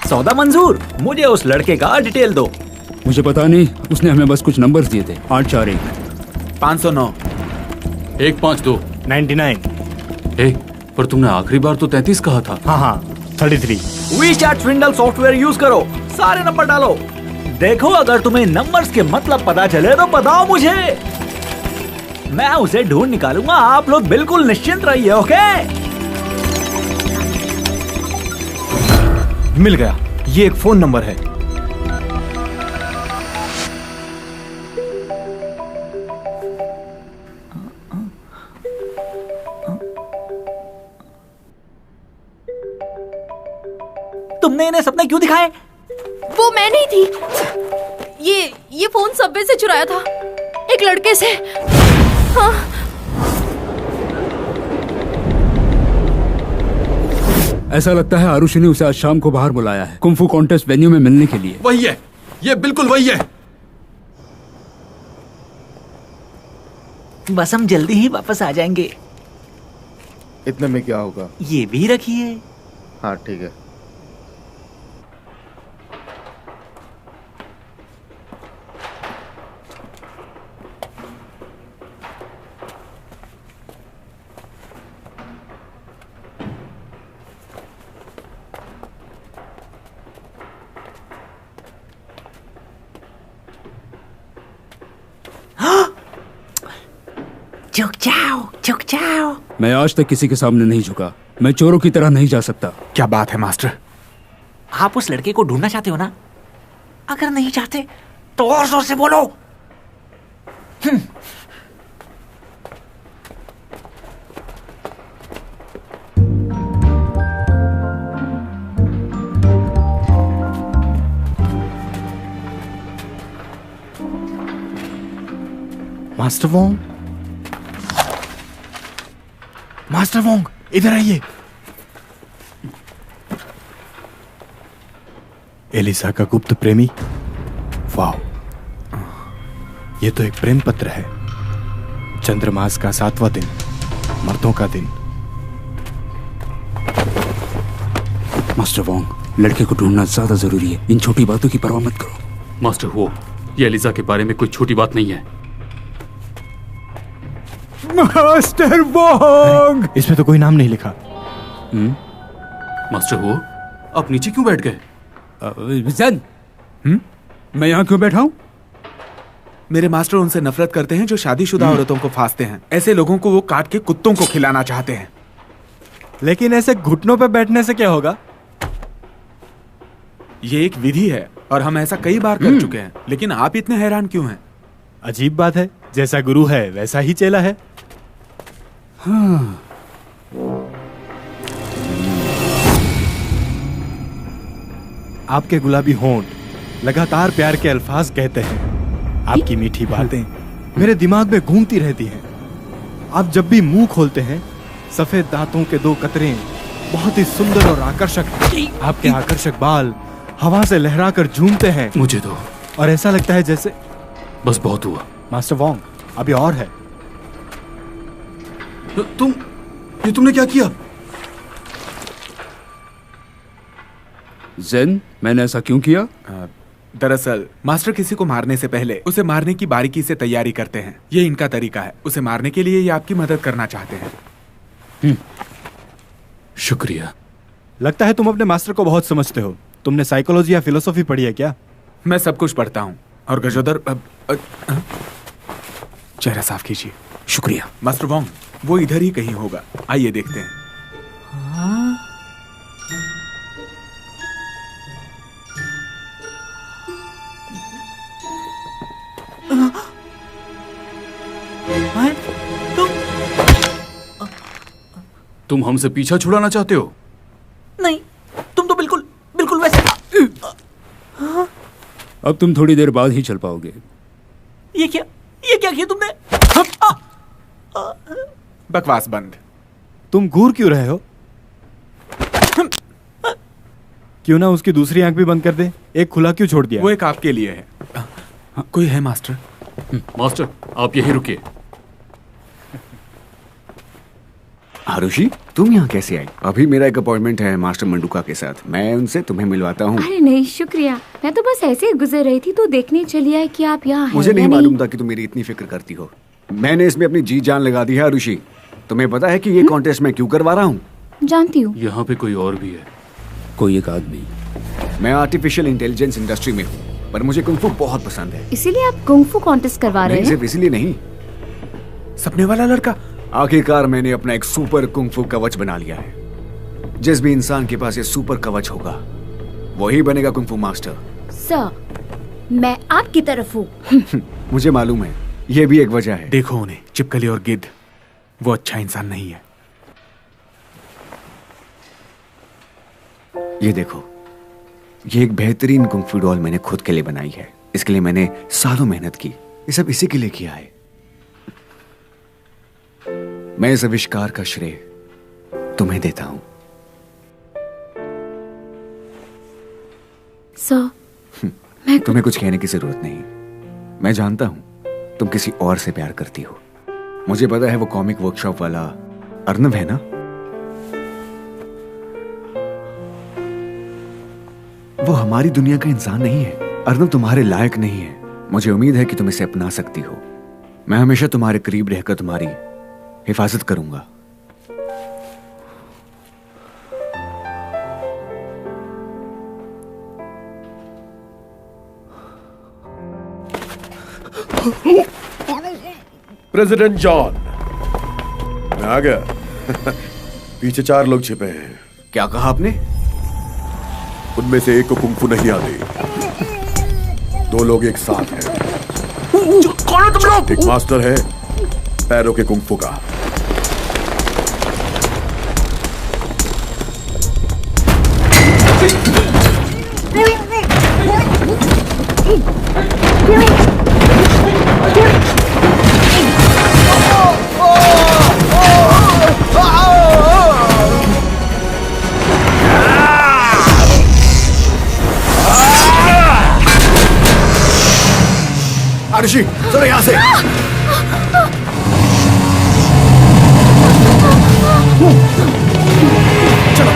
Speaker 10: सौदा मंजूर। मुझे उस लड़के का डिटेल दो।
Speaker 14: मुझे पता नहीं, उसने हमें बस कुछ नंबर्स दिए थे। 841
Speaker 12: 509
Speaker 9: 152
Speaker 4: 99।
Speaker 9: पर तुमने आखिरी बार तो 33 कहा था।
Speaker 4: हाँ 33।
Speaker 10: वीचैट स्विंडल सॉफ्टवेयर यूज करो, सारे नंबर डालो। देखो अगर तुम्हें नंबर्स के मतलब पता चले तो बताओ मुझे, मैं उसे ढूंढ निकालूंगा। आप लोग बिल्कुल निश्चिंत रहिए। ओके,
Speaker 4: मिल गया, ये एक फोन नंबर है।
Speaker 10: तुमने इन्हें सपने क्यों दिखाए?
Speaker 11: वो मैं नहीं थी। ये फोन सबवे से चुराया था, एक लड़के से। हाँ।
Speaker 14: ऐसा लगता है आरुषि ने उसे आज शाम को बाहर बुलाया है, कुंफू कॉन्टेस्ट वेन्यू में मिलने के लिए।
Speaker 5: वही है, ये बिल्कुल वही है।
Speaker 10: बस हम जल्दी ही वापस आ जाएंगे।
Speaker 5: इतने में क्या होगा?
Speaker 10: ये भी रखिए।
Speaker 5: हाँ ठीक है।
Speaker 10: झुक जाओ।
Speaker 14: मैं आज तक किसी के सामने नहीं झुका, मैं चोरों की तरह नहीं जा सकता।
Speaker 12: क्या बात है मास्टर?
Speaker 10: आप उस लड़के को ढूंढना चाहते हो ना? अगर नहीं चाहते तो और जोर से बोलो।
Speaker 4: मास्टर वोंग, मास्टर वोंग, इधर आइए। एलिसा का गुप्त प्रेमी। वाह, ये तो एक प्रेम पत्र है। चंद्रमास का 7वां दिन, मर्दों का दिन।
Speaker 14: मास्टर वोंग, लड़के को ढूंढना ज्यादा जरूरी है, इन छोटी बातों की परवाह मत करो।
Speaker 9: मास्टर वो, ये एलिजा के बारे में कोई छोटी बात नहीं है।
Speaker 4: मास्टर वोंग, इसमें तो कोई नाम नहीं लिखा।
Speaker 9: मास्टर वो, आप नीचे क्यों बैठ गए?
Speaker 14: मैं यहाँ क्यों बैठा हूँ?
Speaker 12: मेरे मास्टर उनसे नफरत करते हैं जो शादीशुदा औरतों को फांसते हैं। ऐसे लोगों को वो काट के कुत्तों को खिलाना चाहते हैं।
Speaker 4: लेकिन ऐसे घुटनों पे बैठने से क्या होगा?
Speaker 12: ये एक विधि है और हम ऐसा कई बार कर चुके हैं। लेकिन आप इतने हैरान क्यों हैं?
Speaker 4: अजीब बात है, जैसा गुरु है वैसा ही चेला है।
Speaker 14: हाँ।
Speaker 4: आपके गुलाबी होंठ लगातार प्यार के अल्फाज कहते हैं। आपकी मीठी बातें मेरे दिमाग में घूमती रहती हैं। आप जब भी मुंह खोलते हैं, सफेद दांतों के 2 कतरे बहुत ही सुंदर और आकर्षक हैं। आपके आकर्षक बाल हवा से लहराकर झूमते हैं।
Speaker 9: मुझे तो
Speaker 4: और ऐसा लगता है जैसे
Speaker 9: बस बहुत हुआ।
Speaker 4: मास्टर वोंग, अभी और है।
Speaker 9: तुमने क्या किया?
Speaker 14: जेन, मैंने ऐसा क्यों किया?
Speaker 12: दरअसल मास्टर किसी को मारने से पहले उसे मारने की बारीकी से तैयारी करते हैं। ये इनका तरीका है। उसे मारने के लिए ये आपकी मदद करना चाहते हैं।
Speaker 9: शुक्रिया।
Speaker 4: लगता है तुम अपने मास्टर को बहुत समझते हो। तुमने साइकोलॉजी या फिलोसॉफी पढ़ी है क्या?
Speaker 12: मैं सब कुछ पढ़ता हूँ। और गजोदर, चेहरा साफ कीजिए।
Speaker 14: शुक्रिया।
Speaker 12: मास्टर वोंग, वो इधर ही कहीं होगा। आइए देखते हैं।
Speaker 9: तुम हमसे पीछा छुड़ाना चाहते हो?
Speaker 10: नहीं, तुम तो बिल्कुल वैसे।
Speaker 14: अब तुम थोड़ी देर बाद ही चल पाओगे।
Speaker 10: ये क्या किया तुमने?
Speaker 12: बकवास बंद।
Speaker 4: तुम घूर क्यों रहे हो? क्यों ना उसकी दूसरी आंख भी बंद कर दे? एक खुला क्यों छोड़ दिया?
Speaker 12: वो एक आपके लिए है। कोई है मास्टर?
Speaker 9: मास्टर आप यहीं रुकिए।
Speaker 2: आरुषि, तुम यहाँ कैसे आई? अभी मेरा एक अपॉइंटमेंट है मास्टर मंडूका के साथ, मैं उनसे तुम्हें मिलवाता हूँ।
Speaker 6: अरे नहीं शुक्रिया, मैं तो बस ऐसे ही गुजर रही थी तो देखने चली आई कि आप यहाँ हैं।
Speaker 2: मुझे नहीं मालूम था कि तुम मेरी इतनी फिक्र करती हो। मैंने इसमें अपनी जी जान लगा दी है आरुषि। तुम्हें पता है कि ये कॉन्टेस्ट मैं क्यों करवा रहा हूँ?
Speaker 6: जानती हूँ।
Speaker 9: यहाँ पे कोई और भी है।
Speaker 2: कोई एक आदमी। मैं आर्टिफिशियल इंटेलिजेंस इंडस्ट्री में हूँ, पर मुझे कुंग फू बहुत पसंद है।
Speaker 6: इसीलिए आप कुंग फू कॉन्टेस्ट करवा रहे हैं?
Speaker 2: सिर्फ इसलिए नहीं,
Speaker 12: सपने वाला लड़का।
Speaker 2: आखिरकार मैंने अपना एक सुपर कुंग फू कवच बना लिया है। जिस भी इंसान के पास ये सुपर कवच होगा वही बनेगा कुंग फू मास्टर।
Speaker 6: सर, मैं आपकी तरफ हूँ।
Speaker 2: मुझे मालूम है, ये भी एक वजह है।
Speaker 12: देखो उन्हें, चिपकली और गिद्ध, वो अच्छा इंसान नहीं है।
Speaker 2: ये देखो, ये एक बेहतरीन कुंग फू डॉल मैंने खुद के लिए बनाई है। इसके लिए मैंने सालों मेहनत की। ये सब इसी के लिए किया है। मैं इस आविष्कार का श्रेय तुम्हें देता हूं।
Speaker 6: सर,
Speaker 2: तुम्हें कुछ कहने की जरूरत नहीं। मैं जानता हूं तुम किसी और से प्यार करती हो। मुझे पता है वो कॉमिक वर्कशॉप वाला अर्नव है ना? वो हमारी दुनिया का इंसान नहीं है। अर्नव तुम्हारे लायक नहीं है। मुझे उम्मीद है कि तुम इसे अपना सकती हो। मैं हमेशा तुम्हारे करीब रहकर तुम्हारी हिफाजत करूंगा।
Speaker 5: प्रेसिडेंट जॉन, मैं आ गया। पीछे 4 लोग छिपे हैं।
Speaker 2: क्या कहा आपने?
Speaker 5: उनमें से एक को कुंग फू नहीं आती। 2 लोग एक साथ हैं।
Speaker 15: कौन हो तुम लोग?
Speaker 5: एक मास्टर है पैरों के कुंग फू का।
Speaker 2: आरुषि, चलो यहां से। चलो।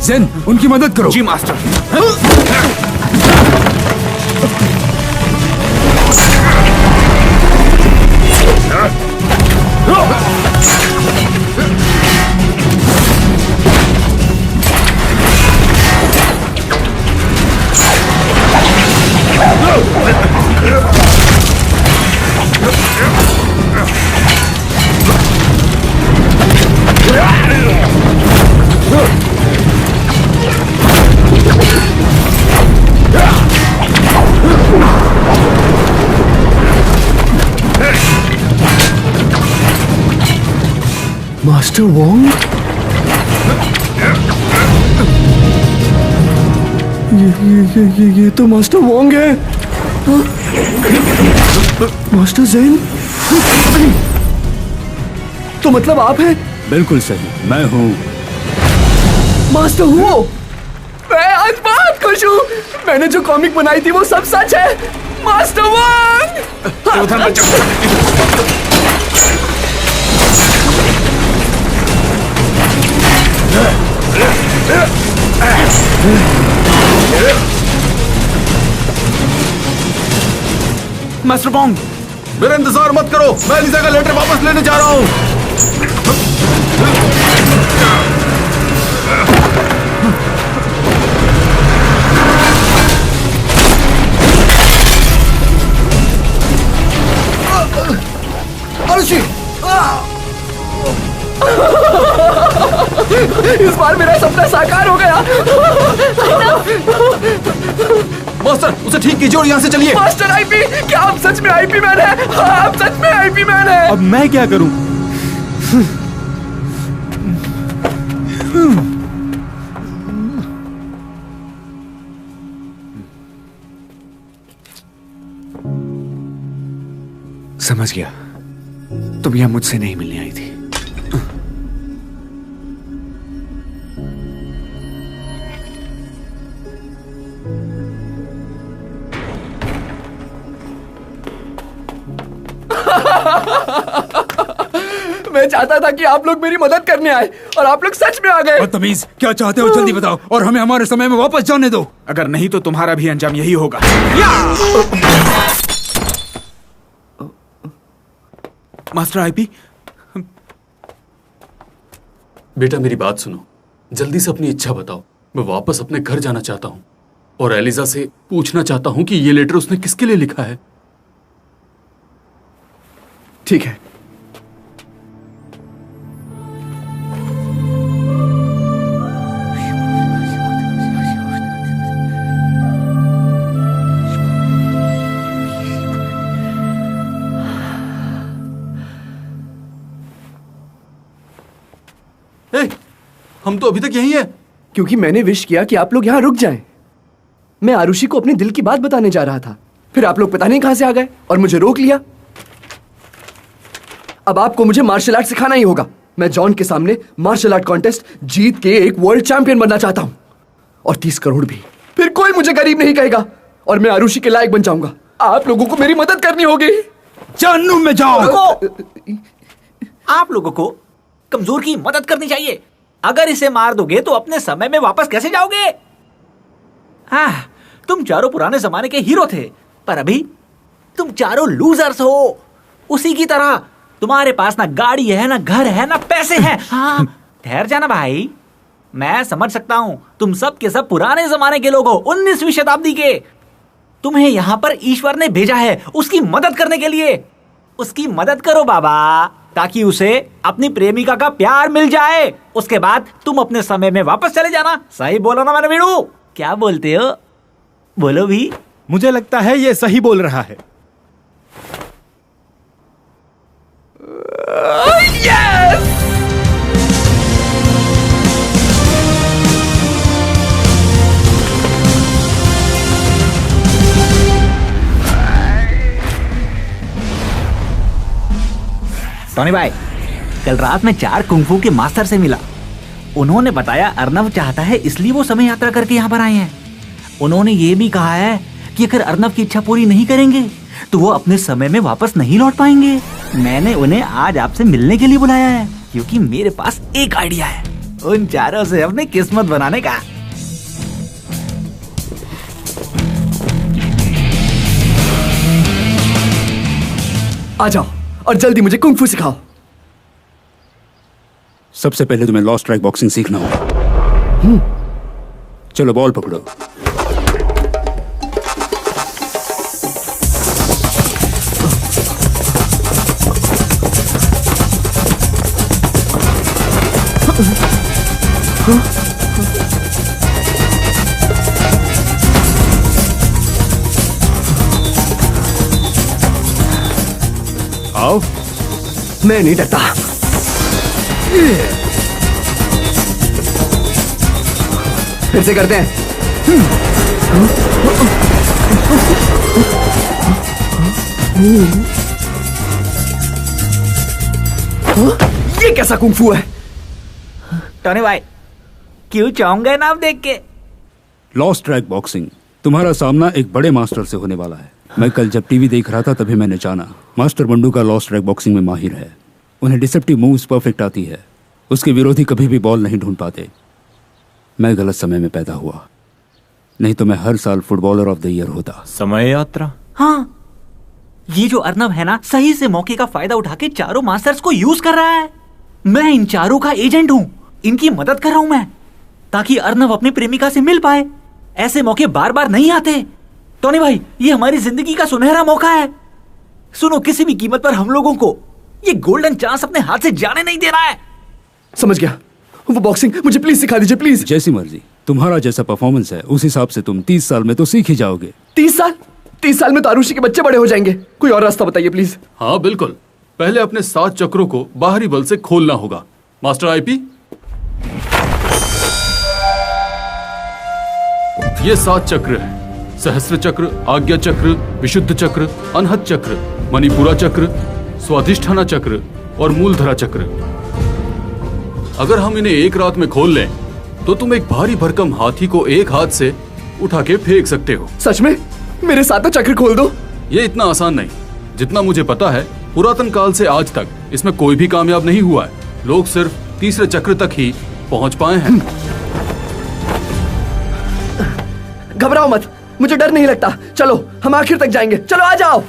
Speaker 14: जेन, उनकी मदद करो।
Speaker 12: जी मास्टर।
Speaker 3: Master Wong? ये तो मास्टर वोंग है। Master Zen? तो मतलब आप हैं?
Speaker 14: बिल्कुल सही, मैं हूँ।
Speaker 3: मास्टर हूँ? मैं आज बहुत खुश हूँ। मैंने जो कॉमिक बनाई थी वो सब सच है। Master Wong!
Speaker 12: उधर मत जाओ। मास्टर वोंग,
Speaker 5: मेरा इंतजार मत करो, मैं एलिसा का लेटर वापस लेने जा रहा हूँ।
Speaker 3: आरुषि! इस बार मेरा सपना साकार हो गया।
Speaker 5: मास्टर, उसे ठीक कीजिए और यहाँ से चलिए।
Speaker 3: मास्टर आईपी, क्या आप सच में आईपी मैन हैं? हाँ, आप सच में आईपी मैन हैं।
Speaker 4: अब मैं क्या करूं?
Speaker 2: समझ गया, तुम यहाँ मुझसे नहीं मिलने आई थी।
Speaker 3: मैं चाहता था कि आप लोग मेरी मदद करने आए और आप लोग सच में आ गए।
Speaker 14: बदतमीज, क्या चाहते हो जल्दी बताओ और हमें हमारे समय में वापस जाने दो।
Speaker 12: अगर नहीं तो तुम्हारा भी अंजाम यही होगा। मास्टर आईपी,
Speaker 9: बेटा मेरी बात सुनो, जल्दी से अपनी इच्छा बताओ। मैं वापस अपने घर जाना चाहता हूँ और एलिजा से पूछना चाहता हूँ कि ये लेटर उसने किसके लिए लिखा है।
Speaker 3: ठीक है।
Speaker 9: हम तो अभी तक यहीं हैं।
Speaker 3: क्योंकि मैंने विश किया कि आप लोग यहाँ रुक जाएं। मैं आरुषि को अपने दिल की बात बताने जा रहा था, फिर आप लोग पता नहीं कहां से आ गए और मुझे रोक लिया। अब आपको मुझे मार्शल आर्ट सिखाना ही होगा। मैं जॉन के सामने मार्शल आर्ट कॉन्टेस्ट जीत के एक वर्ल्ड चैंपियन बनना चाहता हूं, और 30 करोड़ भी। फिर कोई मुझे गरीब नहीं कहेगा और मैं आरुषि के लायक बन जाऊंगा। आप लोगों को मेरी मदद करनी होगी।
Speaker 10: जानू में जाओ। आप लोगों को कमजोर की मदद करनी चाहिए। अगर इसे मार दोगे तो अपने समय में वापस कैसे जाओगे? तुम चारों पुराने जमाने के हीरो थे, पर अभी तुम चारों लूजर्स हो। उसी की तरह तुम्हारे पास ना गाड़ी है, ना घर है, ना पैसे हैं। हाँ, ठहर जाना भाई, मैं समझ सकता हूं तुम सब के सब पुराने जमाने के लोग हो, 19वीं शताब्दी के। तुम्हें यहाँ पर ईश्वर ने भेजा है उसकी मदद करने के लिए। उसकी मदद करो बाबा, ताकि उसे अपनी प्रेमिका का प्यार मिल जाए। उसके बाद तुम अपने समय में वापस चले जाना। सही बोलो ना मेरे वीरू? क्या बोलते हो? बोलो भी।
Speaker 4: मुझे लगता है ये सही बोल रहा है।
Speaker 3: यस!
Speaker 10: टॉनी भाई, कल रात में 4 कुंफू के मास्टर से मिला। उन्होंने बताया अर्नव चाहता है, इसलिए वो समय यात्रा करके यहाँ पर आए हैं। उन्होंने ये भी कहा है कि अगर अर्नव की इच्छा पूरी नहीं करेंगे तो वो अपने समय में वापस नहीं लौट पाएंगे। मैंने उन्हें आज आपसे मिलने के लिए बुलाया है, क्योंकि मेरे पास एक आइडिया है उन चारों से अपनी किस्मत बनाने का।
Speaker 3: आ जाओ और जल्दी मुझे कुंग फू सिखाओ।
Speaker 14: सबसे पहले तुम्हें लॉस्ट ट्रैक बॉक्सिंग सीखना होगा। चलो बॉल पकड़ो।
Speaker 3: आओ। मैं नहीं डरता। फिर से करते हैं। ये कैसा कुंग फू है?
Speaker 10: टॉनी भाई, क्यों चाहूंगे ना आप देख के?
Speaker 14: लॉस्ट ट्रैक बॉक्सिंग, तुम्हारा सामना एक बड़े मास्टर से होने वाला है। मैं कल जब टीवी देख रहा था तभी मैंने जाना मास्टर बंडू का लॉस्ट ट्रैक बॉक्सिंग में माहिर है। उन्हें डिसेप्टिव मूव्स परफेक्ट आती है। उसके विरोधी कभी भी बॉल नहीं ढूंढ पाते। मैं गलत समय में पैदा हुआ, नहीं तो मैं हर साल फुटबॉलर ऑफ द ईयर होता।
Speaker 13: समय यात्रा?
Speaker 10: हाँ, ये जो अर्नव है ना, सही से मौके का फायदा उठा के चारों मास्टर्स को यूज कर रहा है। मैं इन चारों का एजेंट हूँ, इनकी मदद कर रहा हूँ मैं, ताकि अर्नव अपनी प्रेमिका से मिल पाए। ऐसे मौके बार बार नहीं आते। टोनी भाई, ये हमारी जिंदगी का सुनहरा मौका है। सुनो, किसी भी कीमत पर हम लोगों को ये गोल्डन चांस अपने हाथ से जाने नहीं दे रहा है।
Speaker 3: समझ गया। वो बॉक्सिंग मुझे प्लीज सिखा दीजिए, प्लीज।
Speaker 14: जैसी मर्जी। तुम्हारा जैसा परफॉर्मेंस है उस हिसाब से तुम 30 साल में तो सीख ही जाओगे।
Speaker 3: 30 साल? 30 साल में तो आरुषि के बच्चे बड़े हो जाएंगे। कोई और रास्ता बताइए प्लीज।
Speaker 9: हाँ बिल्कुल, पहले अपने 7 चक्रों को बाहरी बल से खोलना होगा। मास्टर आईपी, ये 7 चक्र है। सहस्त्र चक्र, आज्ञा चक्र, विशुद्ध चक्र, अनहत चक्र, मणिपुरा चक्र, स्वाधिष्ठाना चक्र और मूलधरा चक्र। अगर हम इन्हें एक रात में खोल लें तो तुम एक भारी भरकम हाथी को एक हाथ से उठा के फेंक सकते हो।
Speaker 3: सच में? मेरे 7 चक्र खोल दो।
Speaker 9: ये इतना आसान नहीं। जितना मुझे पता है, पुरातन काल से आज तक इसमें कोई भी कामयाब नहीं हुआ है। लोग सिर्फ तीसरे चक्र तक ही पहुंच पाए हैं।
Speaker 3: घबराओ मत, मुझे डर नहीं लगता। चलो, हम आखिर तक जाएंगे। चलो, आ जाओ।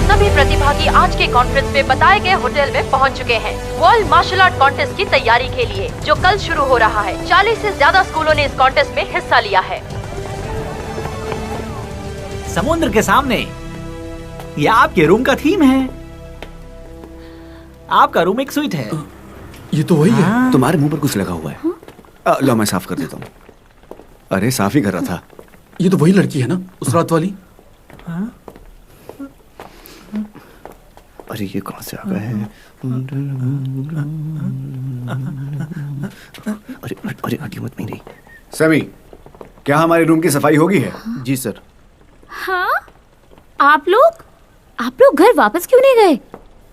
Speaker 11: सभी प्रतिभागी आज के कॉन्फ्रेंस में बताए गए होटल में पहुंच चुके हैं वर्ल्ड मार्शल आर्ट कॉन्टेस्ट की तैयारी के लिए, जो कल शुरू हो रहा है। 40 से ज्यादा स्कूलों ने इस कॉन्टेस्ट में हिस्सा लिया है।
Speaker 10: समुद्र के सामने ये आपके रूम का थीम है। आपका रूम एक स्वीट है।
Speaker 5: ये तो वही है। तुम्हारे मुंह पर कुछ लगा हुआ है। लो, मैं साफ कर देता हूँ। अरे, साफ ही कर रहा था।
Speaker 9: ये तो वही लड़की है ना, उस रात वाली।
Speaker 3: अरे, ये कहाँ से आ गए हैं? अरे अरे, हड्डी मत मेरी।
Speaker 5: सभी, क्या हमारे रूम की सफाई होगी है?
Speaker 3: जी सर।
Speaker 6: हाँ, आप लोग घर वापस क्यों नहीं गए?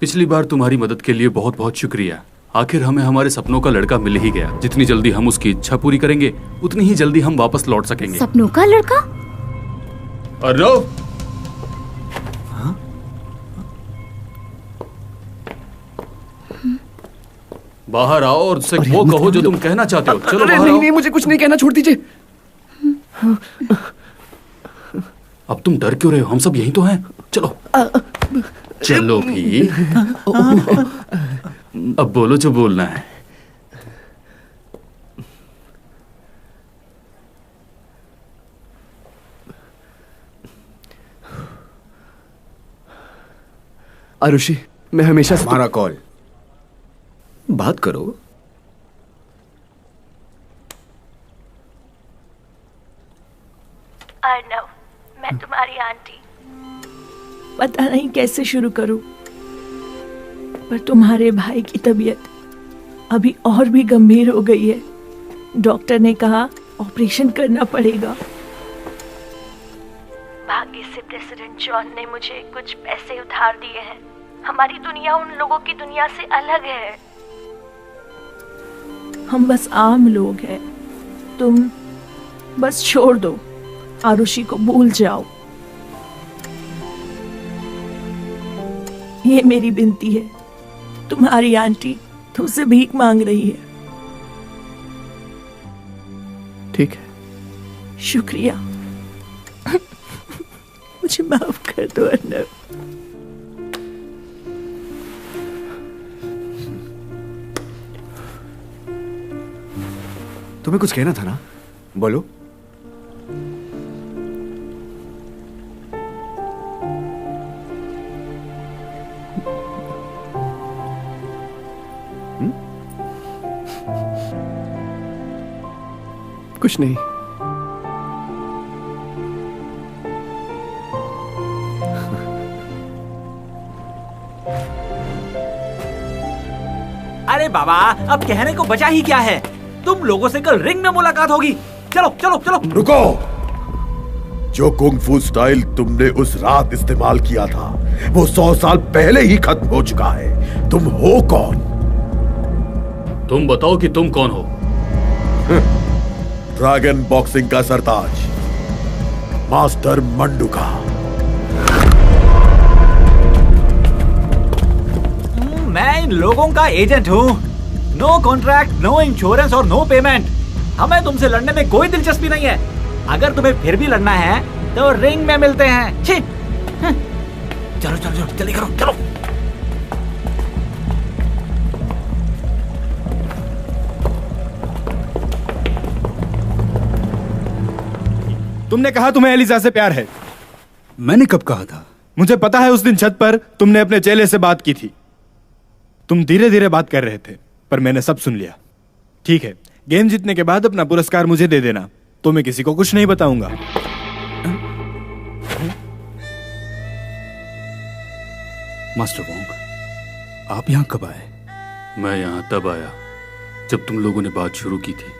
Speaker 9: पिछली बार तुम्हारी मदद के लिए बहुत बहुत शुक्रिया। आखिर हमें हमारे सपनों का लड़का मिल ही गया। जितनी जल्दी हम उसकी इच्छा पूरी करेंगे, उतनी ही जल्दी हम वापस लौट सकेंगे।
Speaker 6: सपनों का लड़का?
Speaker 9: अर्नव, बाहर आओ और उससे वो कहो जो तुम कहना चाहते हो। चलो बाहर आओ।
Speaker 3: नहीं, मुझे कुछ नहीं कहना, छोड़ दीजिए।
Speaker 9: अब तुम डर क्यों रहे हो? हम सब यहीं तो हैं। चलो चलो भी। अब बोलो जो बोलना है।
Speaker 3: आरुषि, मैं हमेशा से
Speaker 5: हमारा कॉल। बात करो।
Speaker 7: अर्नव, मैं तुम्हारी आंटी। पता नहीं कैसे शुरू करूं, पर तुम्हारे भाई की तबीयत अभी और भी गंभीर हो गई है। डॉक्टर ने कहा ऑपरेशन करना पड़ेगा। भाग्य से प्रेसिडेंट जॉन ने मुझे कुछ पैसे उधार दिए हैं। हमारी दुनिया उन लोगों की दुनिया से अलग है। हम बस आम लोग हैं। तुम बस छोड़ दो, आरुषि को भूल जाओ। ये मेरी विनती है। तुम्हारी आंटी तुमसे भीख मांग रही है।
Speaker 3: ठीक है।
Speaker 7: शुक्रिया। मुझे माफ कर दो अर्नव।
Speaker 5: तुम्हें कुछ कहना था ना, बोलो।
Speaker 3: कुछ नहीं।
Speaker 10: अरे बाबा, अब कहने को बचा ही क्या है। तुम लोगों से कल रिंग में मुलाकात होगी। चलो चलो चलो।
Speaker 5: रुको, जो कुंग-फू स्टाइल तुमने उस रात इस्तेमाल किया था वो 100 साल पहले ही खत्म हो चुका है। तुम हो कौन?
Speaker 9: तुम बताओ कि तुम कौन हो?
Speaker 5: ड्रैगन बॉक्सिंग का सरताज मास्टर मंडूका।
Speaker 10: मैं इन लोगों का एजेंट हूँ। नो कॉन्ट्रैक्ट, नो इंश्योरेंस और नो पेमेंट। हमें तुमसे लड़ने में कोई दिलचस्पी नहीं है। अगर तुम्हें फिर भी लड़ना है तो रिंग में मिलते हैं। छी! चलो चलो चलो जल्दी करो चलो।
Speaker 13: तुमने कहा तुम्हें एलिजा से प्यार है।
Speaker 14: मैंने कब कहा था?
Speaker 13: मुझे पता है उस दिन छत पर तुमने अपने चेले से बात की थी। तुम धीरे धीरे बात कर रहे थे पर मैंने सब सुन लिया। ठीक है, गेम जीतने के बाद अपना पुरस्कार मुझे दे देना, तो मैं किसी को कुछ नहीं बताऊंगा।
Speaker 14: मास्टर वोंग, आप यहां कब आए?
Speaker 9: मैं यहां तब आया जब तुम लोगों ने बात शुरू की थी।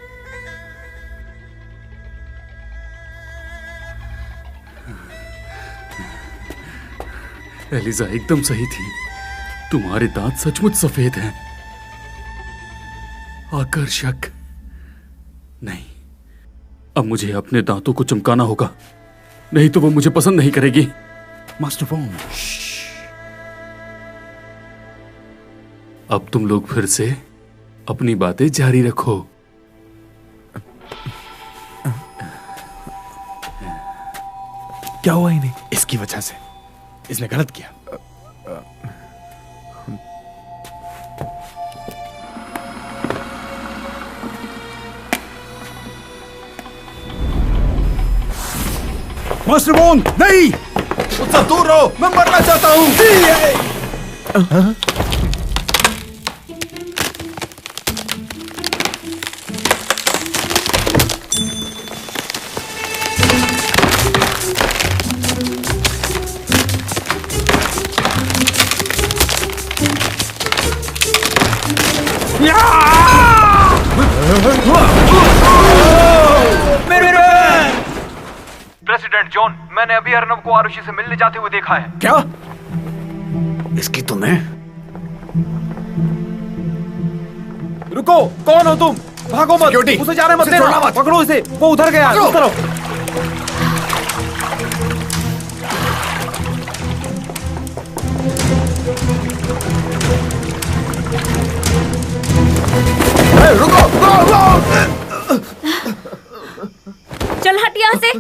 Speaker 9: एलिजा एकदम सही थी। तुम्हारे दांत सचमुच सफेद हैं। आकर्षक। नहीं, अब मुझे अपने दांतों को चमकाना होगा, नहीं तो वो मुझे पसंद नहीं करेगी।
Speaker 14: मास्टर वोंग,
Speaker 9: अब तुम लोग फिर से अपनी बातें जारी रखो।
Speaker 13: क्या हुआ इन्हें? इसकी वजह से इसने गलत किया।
Speaker 14: मास्टर वोंग, नहीं!
Speaker 5: मुझसे दूर रहो, मैं मरना चाहता हूं।
Speaker 8: प्रेसिडेंट जॉन, मैंने अभी अर्नब को आरुषि से मिलने जाते हुए देखा है।
Speaker 2: क्या? इसकी तुम्हें?
Speaker 13: रुको, कौन हो तुम? भागो मत, उसे जाने मत देना। पकड़ो इसे, वो उधर गया। उस तरफ।
Speaker 5: रुको!
Speaker 6: चल हट यहाँ से।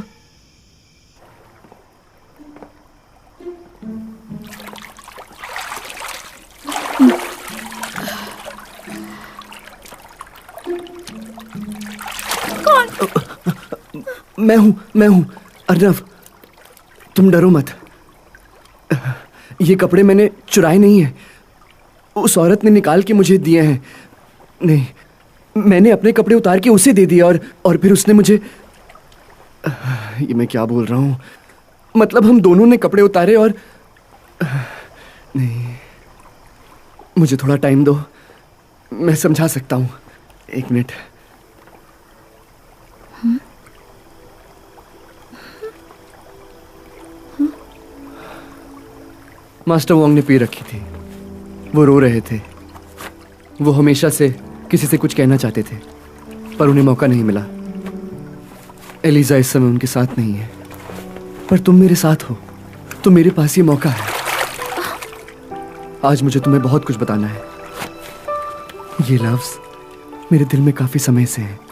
Speaker 3: मैं हूं अर्नव, तुम डरो मत। ये कपड़े मैंने चुराए नहीं हैं, उस औरत ने निकाल के मुझे दिए हैं। नहीं, मैंने अपने कपड़े उतार के उसे दे दिए और फिर उसने मुझे। ये मैं क्या बोल रहा हूं? मतलब हम दोनों ने कपड़े उतारे और नहीं, मुझे थोड़ा टाइम दो, मैं समझा सकता हूं। 1 मिनट। मास्टर वोंग ने पी रखी थी, वो रो रहे थे। वो हमेशा से किसी से कुछ कहना चाहते थे पर उन्हें मौका नहीं मिला। एलिजा इस समय उनके साथ नहीं है, पर तुम मेरे साथ हो, तो मेरे पास ये मौका है। आज मुझे तुम्हें बहुत कुछ बताना है। ये लफ्ज मेरे दिल में काफी समय से है।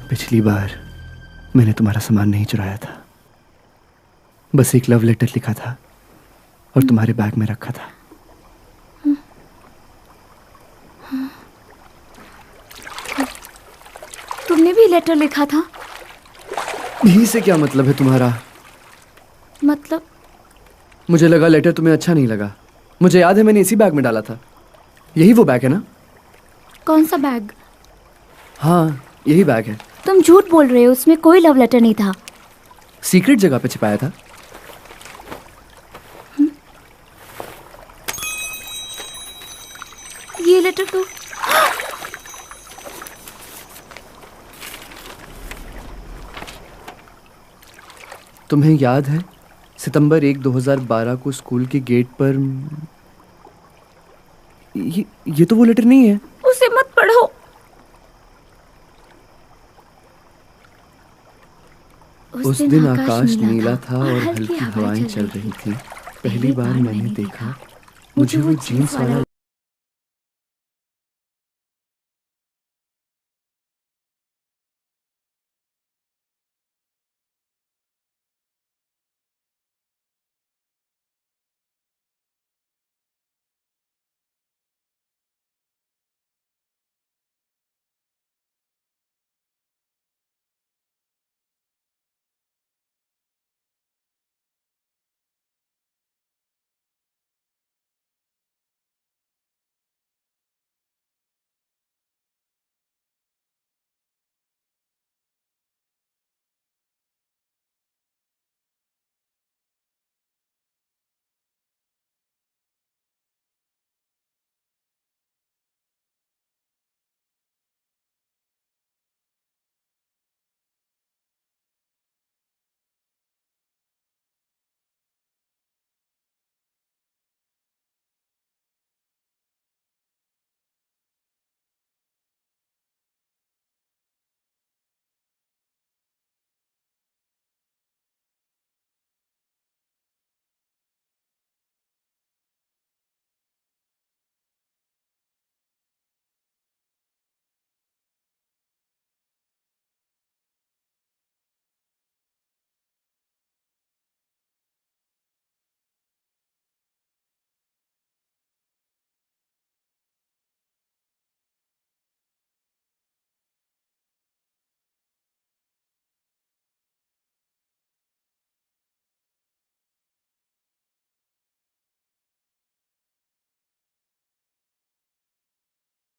Speaker 3: पिछली बार मैंने तुम्हारा सामान नहीं चुराया था, बस एक लव लेटर लिखा था और तुम्हारे बैग में रखा था।
Speaker 6: तुमने भी लेटर लिखा था?
Speaker 3: भी से क्या मतलब है तुम्हारा?
Speaker 6: मतलब?
Speaker 3: मुझे लगा लेटर तुम्हें अच्छा नहीं लगा। मुझे याद है मैंने इसी बैग में डाला था। यही वो बैग है ना?
Speaker 6: कौन सा बैग?
Speaker 3: हाँ, यही बैग है।
Speaker 6: तुम झूठ बोल रहे हो, उसमें कोई लव लेटर नहीं था।
Speaker 3: सीक्रेट जगह पे छिपाया था।
Speaker 6: ये लेटर तो
Speaker 3: तुम्हें याद है सितंबर 1, 2012 को स्कूल के गेट पर ये तो वो लेटर नहीं है।
Speaker 6: उसे मत पढ़ो।
Speaker 3: उस दिन आकाश नीला था और हल्की हवाएं चल रही थी। पहली बार मैंने देखा मुझे वो जीन्स वाला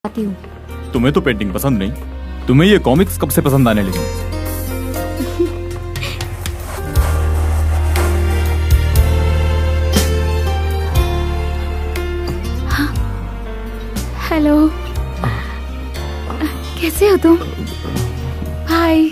Speaker 6: आती हूँ।
Speaker 13: तुम्हें तो पेंटिंग पसंद नहीं, तुम्हें ये कॉमिक्स कब से पसंद आने लगे?
Speaker 6: हेलो, कैसे हो तुम? हाय।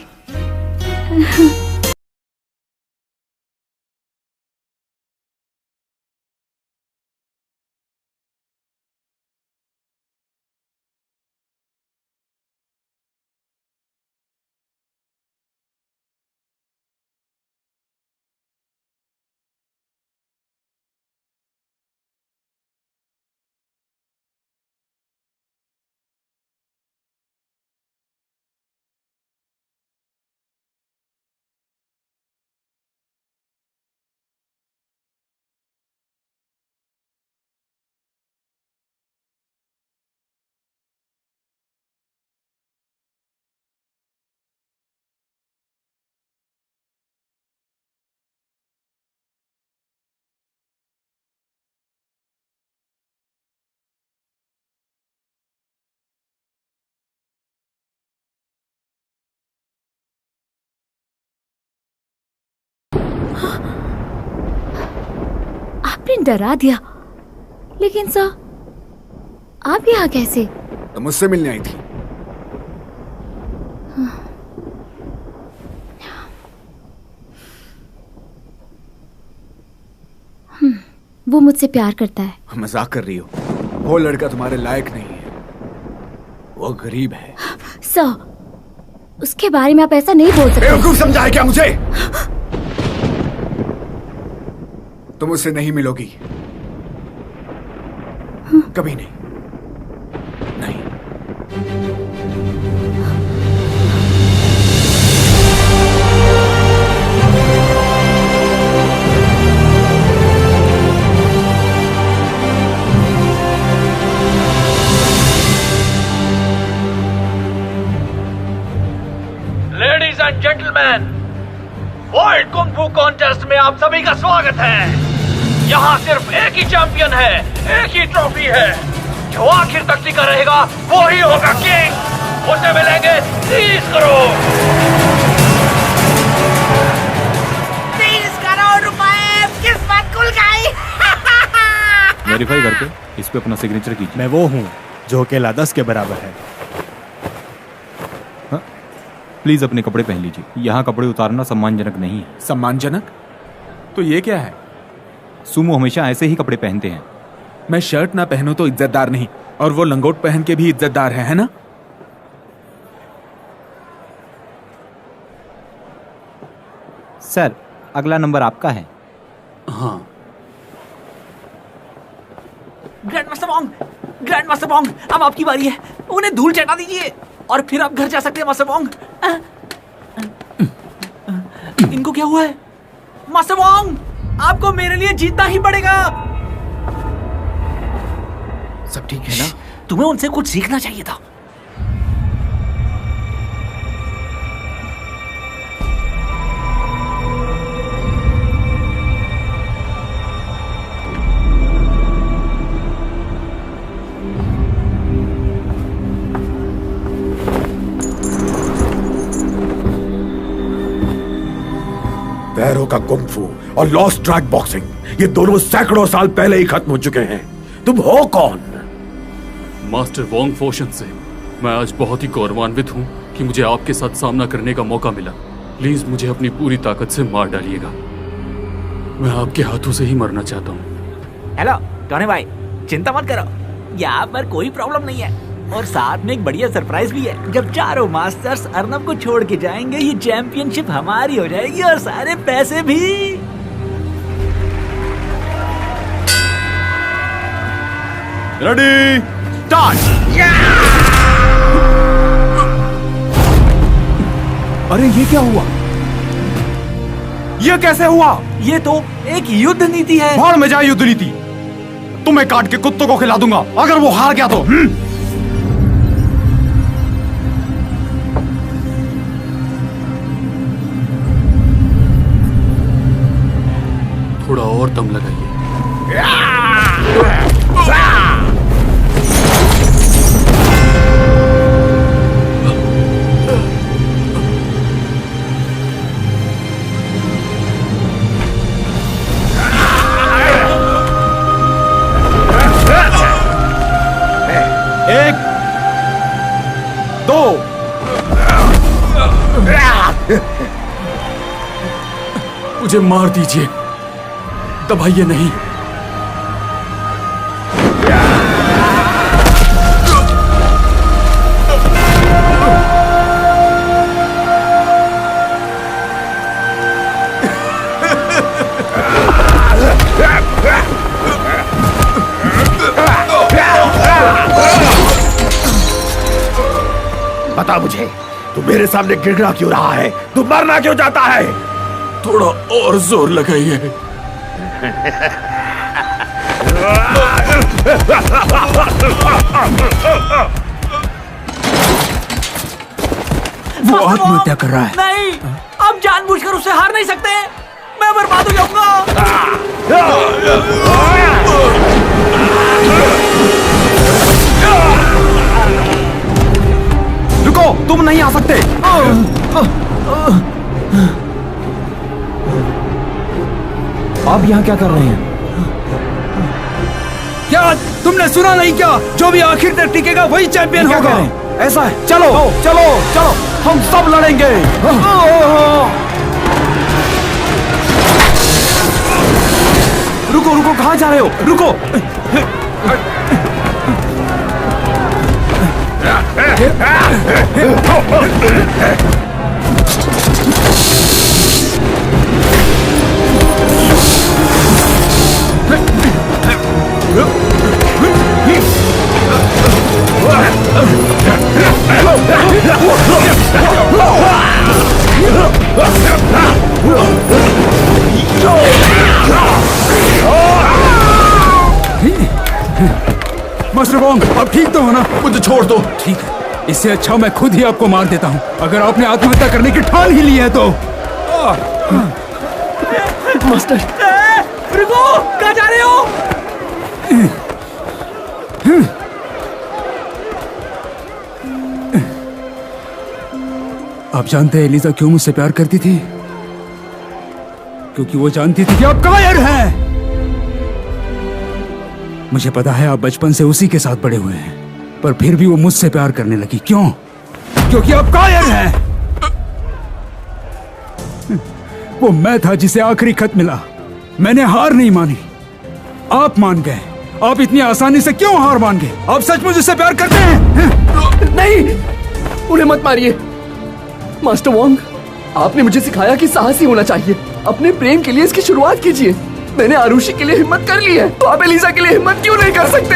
Speaker 6: आपने डरा दिया, लेकिन सर आप यहाँ कैसे?
Speaker 2: तो मुझसे मिलने आई थी।
Speaker 6: वो मुझसे प्यार करता है।
Speaker 2: मजाक कर रही हो? वो लड़का तुम्हारे लायक नहीं है, वो गरीब है।
Speaker 6: सर, उसके बारे में आप ऐसा नहीं बोल सकते।
Speaker 2: बेवकूफ समझा है क्या मुझे? तुम उससे नहीं मिलोगी, कभी नहीं।
Speaker 8: Ladies and gentlemen, World Kung Fu contest में आप सभी का स्वागत है। यहाँ सिर्फ एक ही चैंपियन है, एक ही ट्रॉफी है। जो आखिर तक टिका रहेगा वो ही होगा किंग। उसे मिलेंगे 30 करोड़।
Speaker 10: 30 करोड़ रुपए, किस्मत खुल गई।
Speaker 13: वेरीफाई करके इस पे अपना सिग्नेचर कीजिए। मैं वो हूँ जो अकेला 10 के बराबर है। हाँ? प्लीज अपने कपड़े पहन लीजिए। यहाँ कपड़े उतारना सम्मानजनक नहीं है।
Speaker 12: सम्मानजनक? तो ये क्या है?
Speaker 13: सुमो हमेशा ऐसे ही कपड़े पहनते हैं।
Speaker 12: मैं शर्ट ना पहनूं तो इज्जतदार नहीं, और वो लंगोट पहन के भी इज्जतदार है ना?
Speaker 13: सर, अगला नंबर आपका है।
Speaker 9: हाँ।
Speaker 10: ग्रैंड मास्टर बॉन्ग, अब आपकी बारी है। उन्हें धूल चटा दीजिए और फिर आप घर जा सकते हैं मास्टर बॉन्ग। इनको क्या हुआ है? मास्टर बॉन्ग, आपको मेरे लिए जीतना ही पड़ेगा।
Speaker 3: सब ठीक है ना?
Speaker 10: तुम्हें उनसे कुछ सीखना चाहिए था।
Speaker 5: पैरों का कुंफू और लॉस्ट ट्रैक बॉक्सिंग, ये दोनों सैकड़ों साल पहले ही खत्म हो चुके हैं। तुम हो कौन?
Speaker 9: मास्टर वोंग फोशन से मैं आज बहुत ही गौरवान्वित हूँ कि मुझे आपके साथ सामना करने का मौका मिला। प्लीज मुझे अपनी पूरी ताकत से मार डालिएगा। मैं आपके हाथों से ही मरना चाहता हूँ।
Speaker 10: हेलो टोनी भाई, चिंता मत करो, यहाँ पर कोई प्रॉब्लम नहीं है। और साथ में एक बढ़िया सरप्राइज भी है। जब चारों मास्टर्स अर्नब को छोड़ के जाएंगे, ये चैंपियनशिप हमारी हो जाएगी और सारे पैसे भी।
Speaker 13: Ready, start.
Speaker 12: अरे ये क्या हुआ? ये कैसे हुआ?
Speaker 10: ये तो एक युद्ध नीति है।
Speaker 13: भाड़ में जाए युद्ध नीति। तुम्हें काट के कुत्तों को खिला दूंगा अगर वो हार गया तो।
Speaker 9: थोड़ा और दम लगाइए।
Speaker 13: एक, दो।
Speaker 9: मुझे मार दीजिए, दबाइए नहीं।
Speaker 5: बता मुझे, तू मेरे सामने गिड़गिड़ा क्यों रहा है? तू मरना क्यों चाहता है?
Speaker 9: थोड़ा और जोर लगाइए।
Speaker 10: वो आत्महत्या कर रहा है। नहीं, आप जानबूझकर उससे हार नहीं सकते। मैं बर्बाद हो जाऊंगा।
Speaker 12: रुको, तुम नहीं आ सकते। आप यहाँ क्या कर रहे हैं?
Speaker 2: क्या तुमने सुना नहीं क्या? जो भी आखिर तक टिकेगा वही चैंपियन होगा।
Speaker 12: ऐसा है? चलो चलो चलो, हम सब लड़ेंगे। रुको रुको, कहाँ जा रहे हो? रुको।
Speaker 14: मास्टर वोंग, आप ठीक तो हो ना? मुझे छोड़ दो। ठीक है, इससे अच्छा मैं खुद ही आपको मार देता हूँ, अगर आपने आत्महत्या करने की ठान ही ली है तो।
Speaker 3: मास्टर
Speaker 10: रुको, कहाँ जा रहे हो?
Speaker 14: आप जानते हैं एलिजा क्यों मुझसे प्यार करती थी? क्योंकि वो जानती थी कि आप कायर हैं। मुझे पता है आप बचपन से उसी के साथ बड़े हुए हैं, पर फिर भी वो मुझसे प्यार करने लगी। क्यों? क्योंकि आप कायर हैं। वो मैं था जिसे आखिरी खत मिला। मैंने हार नहीं मानी, आप मान गए। आप इतनी आसानी से क्यों हार मान गए? आप सचमुच उससे प्यार करते हैं?
Speaker 3: नहीं, उन्हें मत मारिए। मास्टर वोंग, आपने मुझे सिखाया कि साहसी होना चाहिए। अपने प्रेम के लिए इसकी शुरुआत कीजिए। मैंने आरुषि के लिए हिम्मत कर ली है, तो आप एलिजा के लिए हिम्मत क्यों नहीं कर सकते?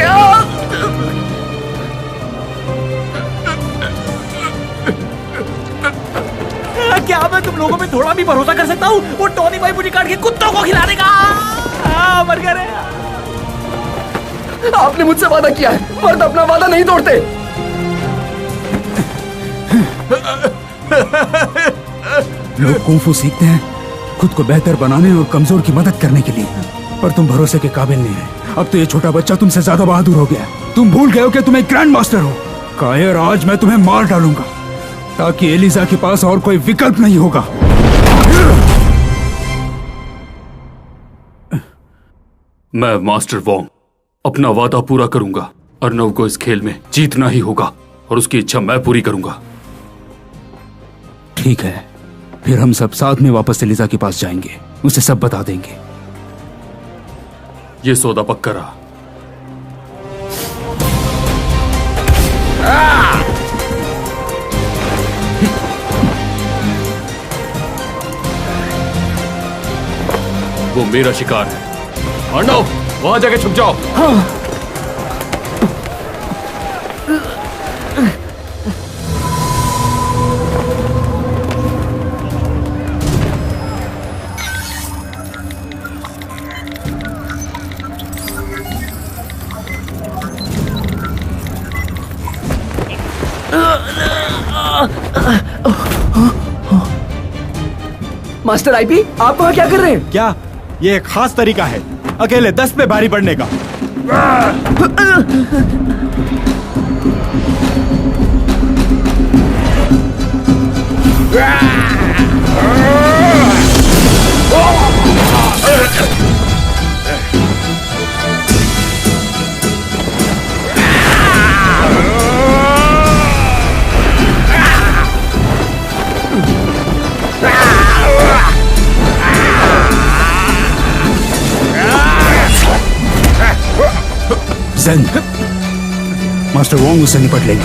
Speaker 10: क्या मैं तुम लोगों पे थोड़ा भी भरोसा कर सकता हूँ? वो टॉनी भाई मुझे काट के कुत्तों को खिला देगा। मर गए।
Speaker 3: आपने मुझसे वादा किया है, मर्द अपना वादा नहीं तोड़ते।
Speaker 14: लोग कुंफू सीखते हैं खुद को बेहतर बनाने और कमजोर की मदद करने के लिए, पर तुम भरोसे के काबिल नहीं है। अब तो ये छोटा बच्चा तुमसे ज्यादा बहादुर हो गया। तुम भूल गए हो कि तुम एक ग्रैंड मास्टर हो। कायर, आज मैं तुम्हें मार डालूंगा ताकि एलिजा के पास और कोई विकल्प नहीं होगा।
Speaker 9: मैं मास्टर वोंग अपना वादा पूरा करूंगा। अर्नव को इस खेल में जीतना ही होगा और उसकी इच्छा मैं पूरी करूंगा।
Speaker 14: ठीक है, फिर हम सब साथ में वापस एलिजा के पास जाएंगे, उसे सब बता देंगे।
Speaker 9: ये सौदा पक्का रहा। वो मेरा शिकार है। अर्नव, वहां जाके छुप जाओ।
Speaker 3: हाँ। मास्टर आईपी, आप वहाँ क्या कर रहे हैं?
Speaker 13: क्या ये एक खास तरीका है अकेले 10 पे भारी पड़ने का?
Speaker 14: ज़ेन, मास्टर वोंग उससे निपट लेंगे।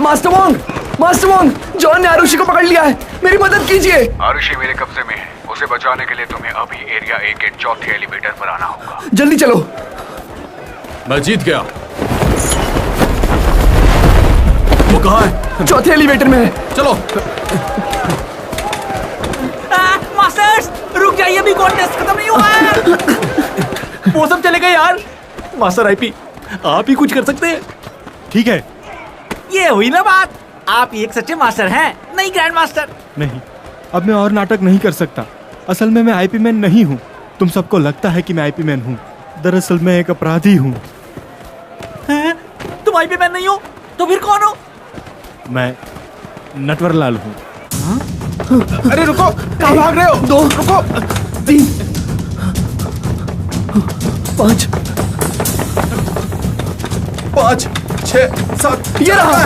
Speaker 3: मास्टर वोंग, जॉन ने आरुषि को पकड़ लिया है, मेरी मदद कीजिए।
Speaker 2: आरुषि मेरे कब्जे में है, उसे बचाने के लिए तुम्हें अभी एरिया ए के चौथे एलिवेटर पर आना होगा।
Speaker 3: जल्दी चलो।
Speaker 1: मैं जीत गया।
Speaker 3: वो कहाँ है? चौथे एलिवेटर में है।
Speaker 1: चलो।
Speaker 10: मास्टर्स रुक जाइए, अभी कॉन्टेस्ट खत्म नहीं हुआ है। वो सब चले गए यार। मास्टर आईपी, आप ही कुछ कर सकते हैं।
Speaker 13: ठीक है,
Speaker 10: ये हुई ना बात। आप एक सच्चे मास्टर हैं, नहीं ग्रैंड मास्टर।
Speaker 13: नहीं, अब मैं और नाटक नहीं कर सकता। असल में मैं आईपी मैन नहीं हूँ। तुम सबको लगता है कि मैं आईपी मैन हूँ, दरअसल मैं एक अपराधी हूँ।
Speaker 10: तुम आईपी मैन नहीं हो तो फिर कौन हो?
Speaker 13: मैं नटवरलाल हूँ।
Speaker 5: अरे रुको, कहाँ भाग रहे हो?
Speaker 3: 2
Speaker 5: रुको,
Speaker 3: 3 5
Speaker 5: 5 6 7
Speaker 3: ये रहा।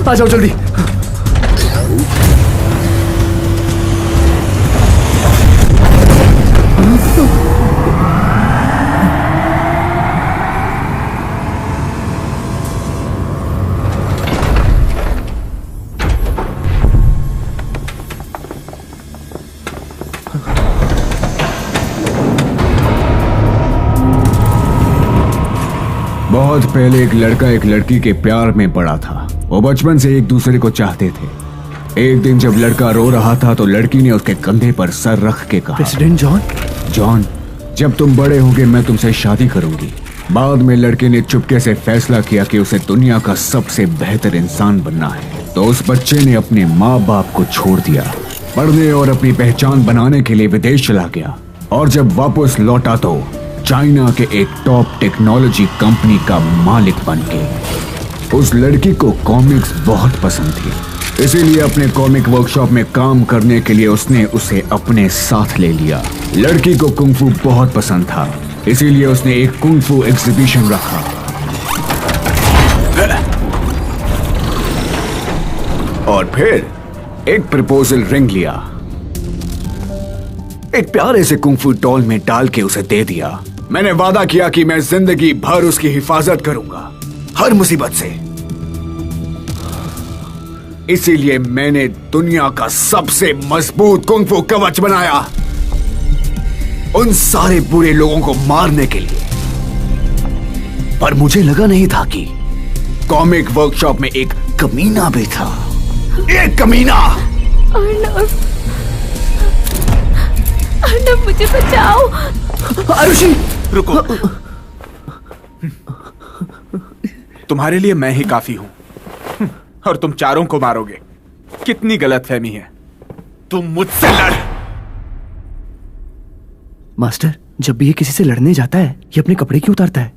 Speaker 3: आ जाओ जल्दी।
Speaker 2: बहुत पहले एक लड़का एक लड़की के प्यार में पड़ा था। वो बचपन से एक दूसरे को चाहते थे। एक दिन जब लड़का रो रहा था तो लड़की ने उसके कंधे पर सर रख के कहा,
Speaker 3: प्रेसिडेंट
Speaker 2: जॉन, जब तुम बड़े होगे मैं तुमसे शादी करूंगी। बाद में लड़के ने चुपके से फैसला किया कि उसे दुनिया का सबसे बेहतर इंसान बनना है। तो उस बच्चे ने अपने माँ बाप को छोड़ दिया, पढ़ने और अपनी पहचान बनाने के लिए विदेश चला गया। और जब वापस लौटा तो चाइना के एक टॉप टेक्नोलॉजी कंपनी का मालिक बन के। उस लड़की को कॉमिक्स बहुत पसंद थी, इसीलिए अपने कॉमिक वर्कशॉप में काम करने के लिए उसने उसे अपने साथ ले लिया। लड़की को कुंग-फू बहुत पसंद था, इसीलिए उसने एक कुंग-फू एग्जीबिशन रखा। और फिर एक प्रपोजल रिंग लिया, एक प्यारे से कुंग-फू डॉल में डाल के उसे दे दिया। मैंने वादा किया कि मैं जिंदगी भर उसकी हिफाजत करूंगा, हर मुसीबत से। इसीलिए मैंने दुनिया का सबसे मजबूत कुंग-फू कवच बनाया, उन सारे बुरे लोगों को मारने के लिए। पर मुझे लगा नहीं था कि कॉमिक वर्कशॉप में एक कमीना भी था। एक कमीना।
Speaker 6: अर्नब, मुझे बचाओ।
Speaker 3: आरुषि,
Speaker 12: रुको। तुम्हारे लिए मैं ही काफी हूं और तुम चारों को मारोगे। कितनी गलतफहमी है। तुम मुझसे लड़।
Speaker 3: मास्टर, जब भी ये किसी से लड़ने जाता है ये अपने कपड़े क्यों उतारता है?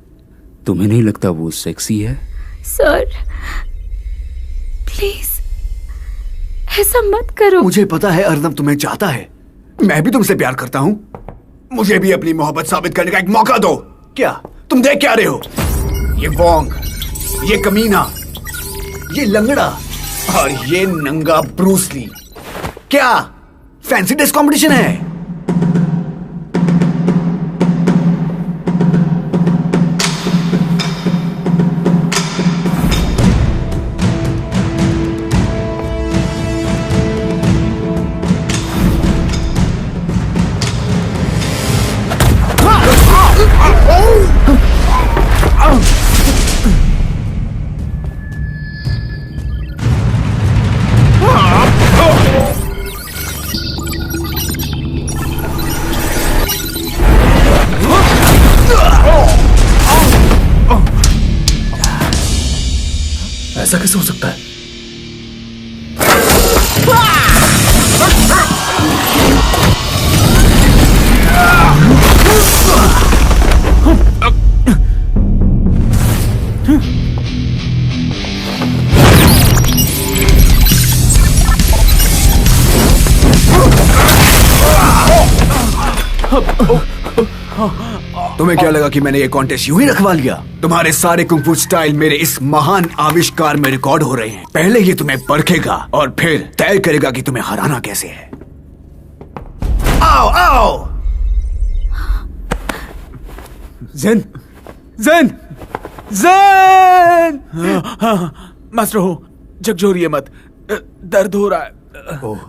Speaker 14: तुम्हें नहीं लगता वो सेक्सी है?
Speaker 6: सर प्लीज ऐसा मत करो।
Speaker 2: मुझे पता है अर्नब तुम्हें चाहता है, मैं भी तुमसे प्यार करता हूं। मुझे भी अपनी मोहब्बत साबित करने का एक मौका दो। क्या तुम देख क्या रहे हो? ये वोंग, ये कमीना, ये लंगड़ा और ये नंगा ब्रूस ली। क्या फैंसी ड्रेस कंपटीशन है?
Speaker 3: ऐसा कैसे हो सकता है?
Speaker 2: तुम्हें क्या लगा कि मैंने ये कॉन्टेस्ट यूं ही रखवा लिया? तुम्हारे सारे कुंग-फू स्टाइल मेरे इस महान आविष्कार में रिकॉर्ड हो रहे हैं। पहले ये तुम्हें परखेगा और फिर तय करेगा कि तुम्हें हराना कैसे है। आओ आओ,
Speaker 12: जेन जेन जेन मास्टर हो, झकझोरिए मत, दर्द हो रहा है।
Speaker 14: ओह,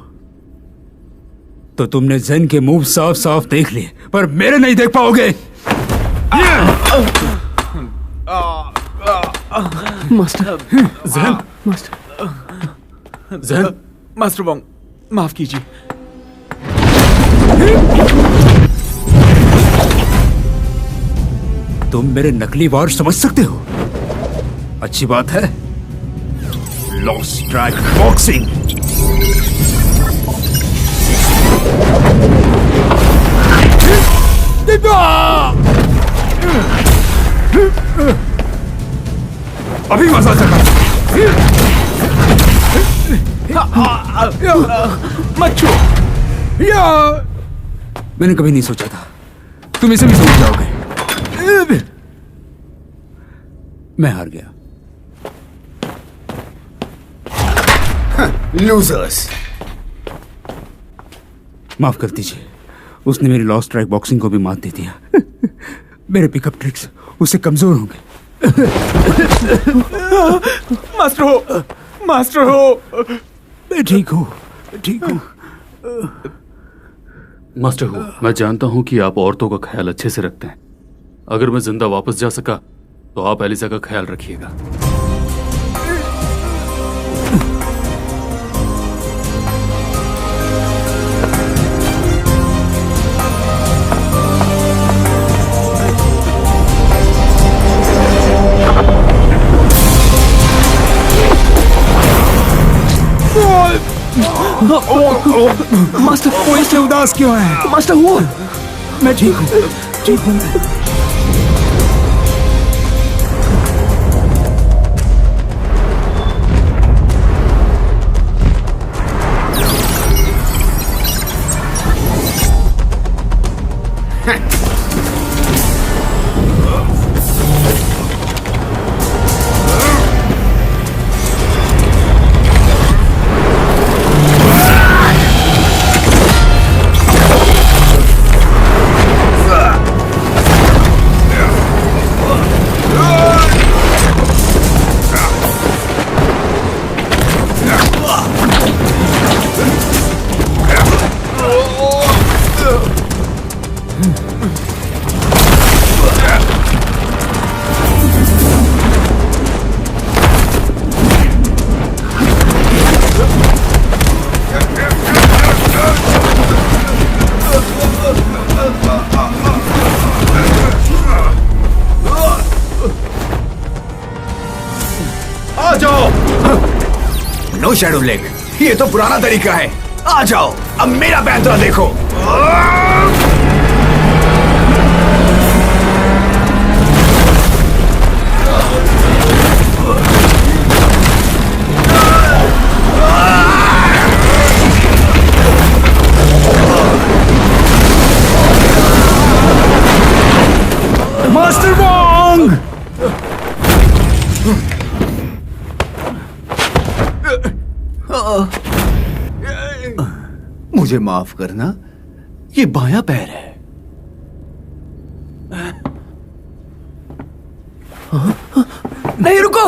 Speaker 14: तो तुमने जेन के मूव साफ साफ देख लिए, पर मेरे नहीं देख पाओगे।
Speaker 3: मास्टर,
Speaker 12: जेन
Speaker 3: मास्टर,
Speaker 12: जेन, मास्टर वोंग, माफ कीजिए।
Speaker 14: तुम मेरे नकली वार समझ सकते हो? अच्छी बात है। Lost track boxing. अभी मजा चला।
Speaker 12: मत छू।
Speaker 14: मैंने कभी नहीं सोचा था तुम इसे भी समझ जाओगे। मैं हार गया।
Speaker 2: लूजर्स।
Speaker 14: माफ कर दीजिए, उसने मेरी लॉस्ट ट्रैक बॉक्सिंग को भी मात दे दिया। मेरे पिकअप ट्रिक्स उससे कमजोर होंगे।
Speaker 12: मास्टर हो, मास्टर हो।
Speaker 14: मैं ठीक हूँ, ठीक हूँ।
Speaker 9: मास्टर हो, मैं जानता हूँ कि आप औरतों का ख्याल अच्छे से रखते हैं। अगर मैं जिंदा वापस जा सका तो आप एलिसा का ख्याल रखिएगा।
Speaker 3: मास्टर,
Speaker 14: वो इसलिए उदास क्यों है?
Speaker 3: मास्टर हुआ।
Speaker 14: मैं ठीक हूँ, ठीक हूँ।
Speaker 2: नो शैडो लेग, ये तो पुराना तरीका है। आ जाओ, अब मेरा पैंतरा देखो।
Speaker 14: Master Wong!
Speaker 3: मुझे माफ करना, ये बायां पैर है। नहीं, रुको।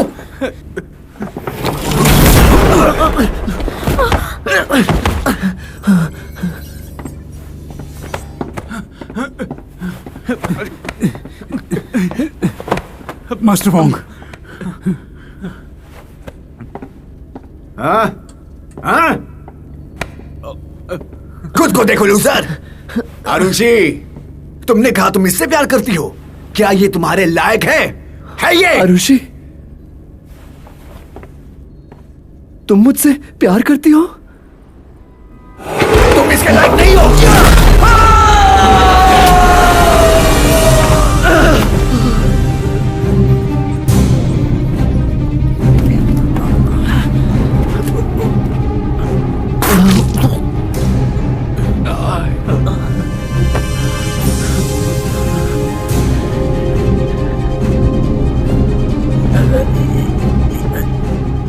Speaker 14: Master Wong.
Speaker 2: हाँ? हाँ? खुद को देखो लूजर। आरुषि, तुमने कहा तुम इससे प्यार करती हो, क्या ये तुम्हारे लायक है ये?
Speaker 3: आरुषि, तुम मुझसे प्यार करती हो?
Speaker 2: तुम इसके लायक नहीं हो।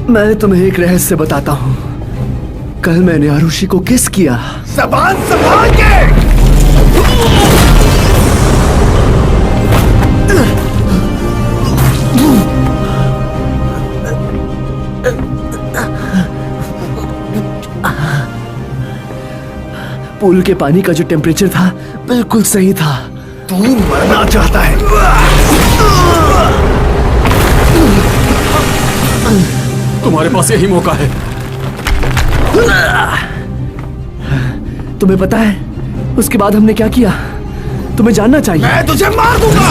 Speaker 3: मैं तुम्हें एक रहस्य बताता हूं। कल मैंने आरुषि को किस किया।
Speaker 2: ज़बान संभाल के।
Speaker 3: पूल के पानी का जो टेम्परेचर था बिल्कुल सही था।
Speaker 5: तू मरना चाहता है।
Speaker 9: तुम्हारे पास यही मौका है।
Speaker 3: तुम्हें पता है उसके बाद हमने क्या किया? तुम्हें जानना चाहिए।
Speaker 5: मैं तुझे मार दूंगा।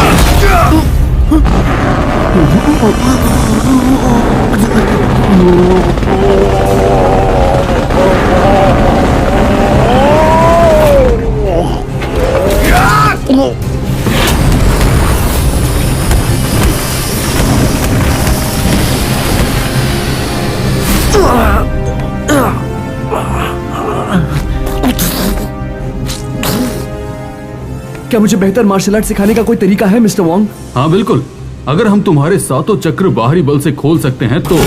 Speaker 3: क्या मुझे बेहतर मार्शल आर्ट सिखाने का कोई तरीका है मिस्टर वोंग?
Speaker 9: हाँ बिल्कुल। अगर हम तुम्हारे सातों चक्र बाहरी बल से खोल सकते हैं तो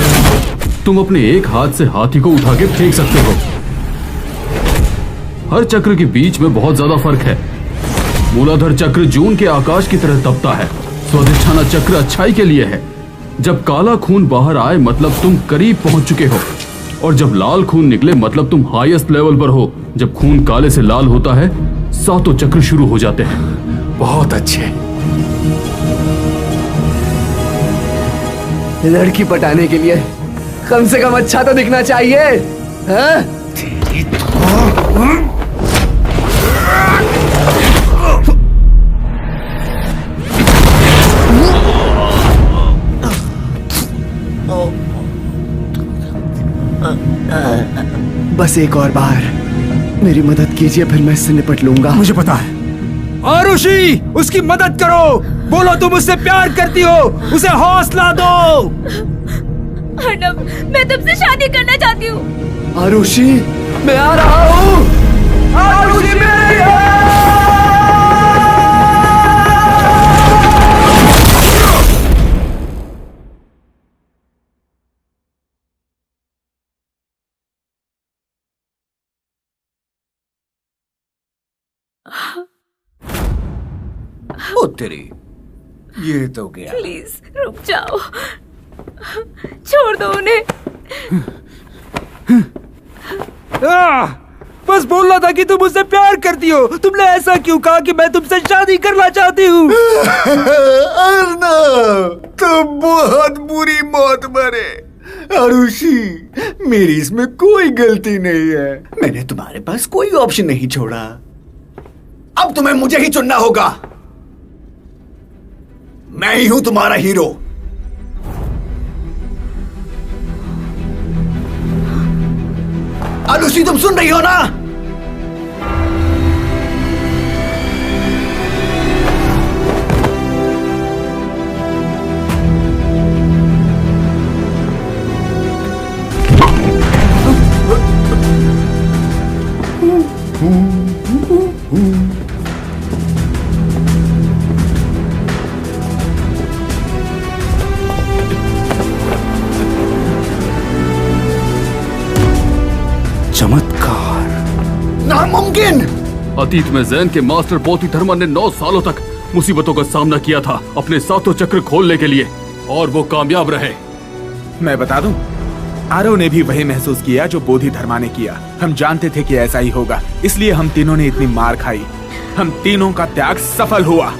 Speaker 9: तुम अपने एक हाथ से हाथी को उठा के फेंक सकते हो। हर चक्र के बीच में बहुत ज्यादा फर्क है। मूलाधार चक्र जून के आकाश की तरह तपता है। स्वाधिष्ठाना चक्र अच्छाई के लिए है। जब काला खून बाहर आए मतलब तुम करीब पहुंच चुके हो, और जब लाल खून निकले मतलब तुम हाईएस्ट लेवल पर हो। जब खून काले से लाल होता है सातों चक्र शुरू हो जाते हैं।
Speaker 5: बहुत अच्छे।
Speaker 3: लड़की पटाने के लिए कम से कम अच्छा तो दिखना चाहिए, हाँ? बस एक और बार मेरी मदद कीजिए, फिर मैं इससे निपट लूंगा।
Speaker 12: मुझे पता है। आरुषि, उसकी मदद करो। बोलो तुम उससे प्यार करती हो। उसे हौसला दो।
Speaker 6: अर्नब, मैं तुमसे शादी करना चाहती हूँ।
Speaker 3: आरुषि, मैं आ रहा हूँ। आरुषि मेरी है।
Speaker 5: ओ तेरी, ये तो गया।
Speaker 6: प्लीज रुक जाओ, छोड़ दो उन्हें।
Speaker 12: बस बोलना था कि तुम मुझसे प्यार करती हो। तुमने ऐसा क्यों कहा कि मैं तुमसे शादी करना चाहती हूँ?
Speaker 2: अर्नब, तुम बहुत बुरी मौत मरे। आरुषि, मेरी इसमें कोई गलती नहीं है। मैंने तुम्हारे पास कोई ऑप्शन नहीं छोड़ा।
Speaker 5: अब तुम्हें मुझे ही चुनना होगा। मैं ही हूं तुम्हारा हीरो। आरुषि, तुम सुन रही हो ना?
Speaker 2: चमत्कार।
Speaker 5: नामुमकिन।
Speaker 9: अतीत में जैन के मास्टर बोधिधर्मा ने 9 सालों तक मुसीबतों का सामना किया था अपने सातों चक्र खोलने के लिए, और वो कामयाब रहे।
Speaker 12: मैं बता दूं, आरो ने भी वही महसूस किया जो बोधिधर्मा ने किया। हम जानते थे कि ऐसा ही होगा, इसलिए हम तीनों ने इतनी मार खाई। हम तीनों का त्याग सफल हुआ।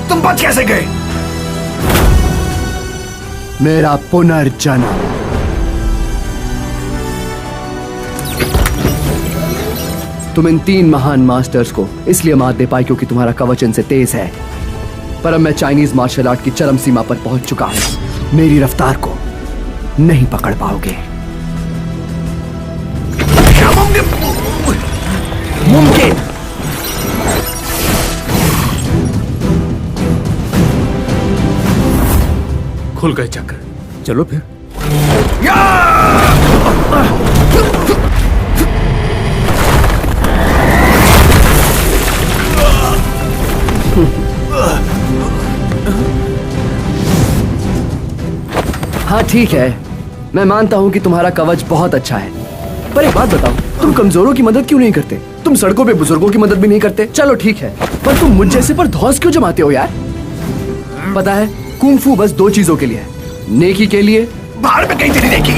Speaker 5: तुम बच कैसे गए?
Speaker 3: मेरा पुनर्जन्म। तुम इन 3 महान मास्टर्स को इसलिए मात दे पाए क्योंकि तुम्हारा कवच इनसे तेज है, पर अब मैं चाइनीज मार्शल आर्ट की चरम सीमा पर पहुंच चुका हूं। मेरी रफ्तार को नहीं पकड़ पाओगे। मुमकिन।
Speaker 9: खुल गए चक्र।
Speaker 14: चलो फिर।
Speaker 3: हाँ ठीक है, मैं मानता हूँ कि तुम्हारा कवच बहुत अच्छा है, पर एक बात बताओ, तुम कमजोरों की मदद क्यों नहीं करते? तुम सड़कों पे बुजुर्गों की मदद भी नहीं करते। चलो ठीक है, पर तुम मुझ जैसे पर धौंस क्यों जमाते हो यार? पता है, कुंग-फू बस 2 चीजों के लिए है, नेकी के लिए।
Speaker 5: बाहर में कहीं तेरी नेकी।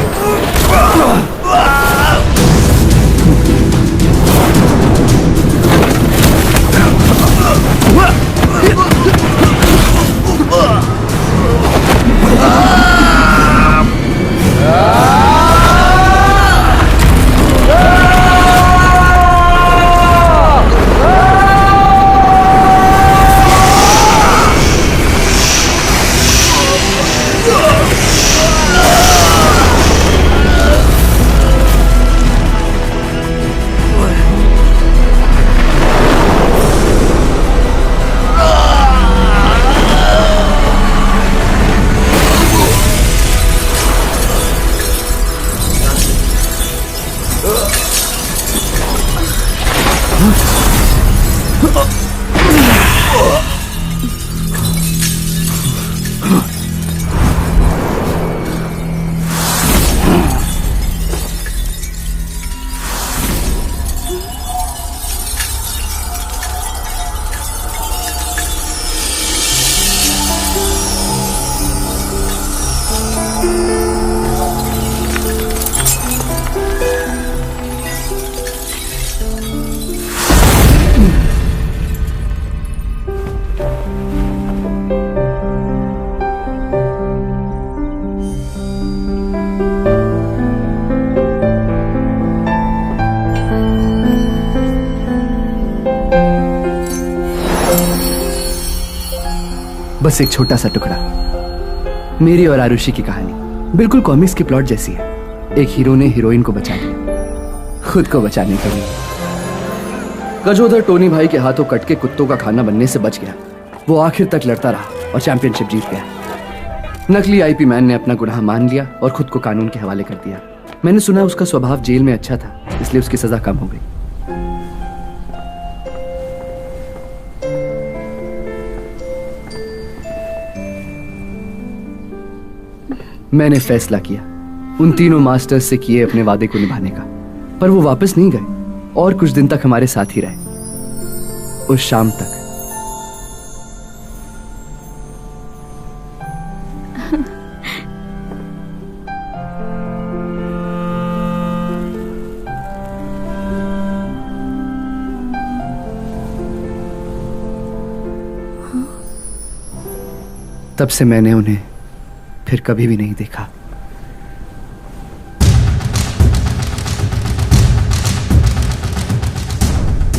Speaker 3: बस एक छोटा सा टुकड़ा, मेरी और आरुषि की कहानी बिल्कुल कॉमिक्स की प्लॉट जैसी है। एक हीरो ने हीरोइन को बचा लिया, खुद को बचाने के लिए। गजोधर टोनी भाई के हाथों कट के कुत्तों का खाना बनने से बच गया। वो आखिर तक लड़ता रहा और चैंपियनशिप जीत गया। नकली आईपी मैन ने अपना गुनाह मान लिया और खुद को कानून के हवाले कर दिया। मैंने सुना उसका स्वभाव जेल में अच्छा था, इसलिए उसकी सजा कम हो गई। मैंने फैसला किया उन तीनों मास्टर्स से किए अपने वादे को निभाने का, पर वो वापस नहीं गए और कुछ दिन तक हमारे साथ ही रहे। उस शाम तक तब से मैंने उन्हें फिर कभी भी नहीं देखा।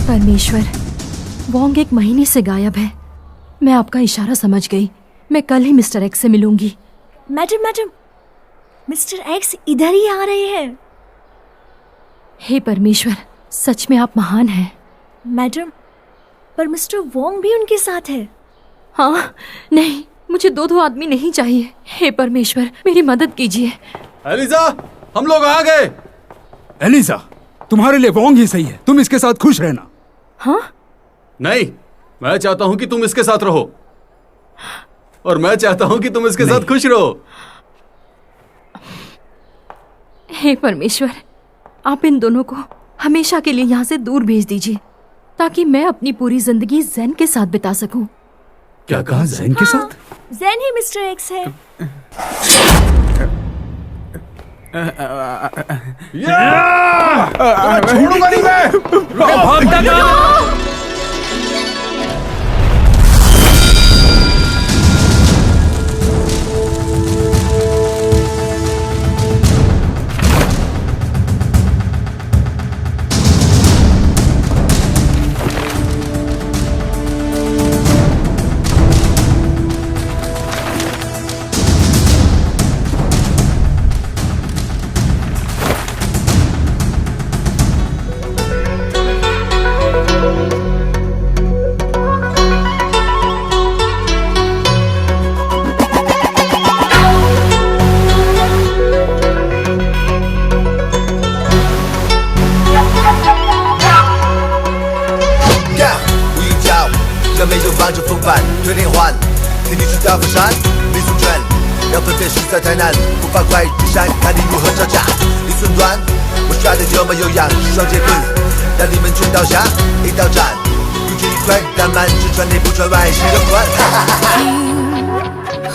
Speaker 11: परमेश्वर, वोंग एक महीने से गायब है। मैं आपका इशारा समझ गई। मैं कल ही मिस्टर एक्स से मिलूंगी।
Speaker 7: मैडम, मिस्टर एक्स इधर ही आ रहे हैं।
Speaker 11: हे परमेश्वर, सच में आप महान हैं।
Speaker 7: मैडम, पर मिस्टर वोंग भी उनके साथ है।
Speaker 11: हाँ, नहीं, मुझे दो आदमी नहीं चाहिए। हे परमेश्वर, मेरी मदद कीजिए।
Speaker 12: एलिजा, हम लोग आ गए।
Speaker 14: एलिजा, तुम्हारे लिए वोंग ही सही है। तुम इसके साथ खुश रहना।
Speaker 11: हाँ?
Speaker 9: नहीं, मैं चाहता हूं कि तुम इसके साथ रहो और मैं चाहता हूं कि तुम इसके साथ खुश रहो।
Speaker 11: हे परमेश्वर, आप इन दोनों को हमेशा के लिए यहाँ से दूर भेज दीजिए ताकि मैं अपनी पूरी जिंदगी ज़ेन के साथ बिता सकूं।
Speaker 14: क्या कहा? ज़ेन के साथ?
Speaker 7: ज़ेन ही मिस्टर एक्स है।
Speaker 12: छोड़ूंगा नहीं मैं।
Speaker 10: भागता कहाँ?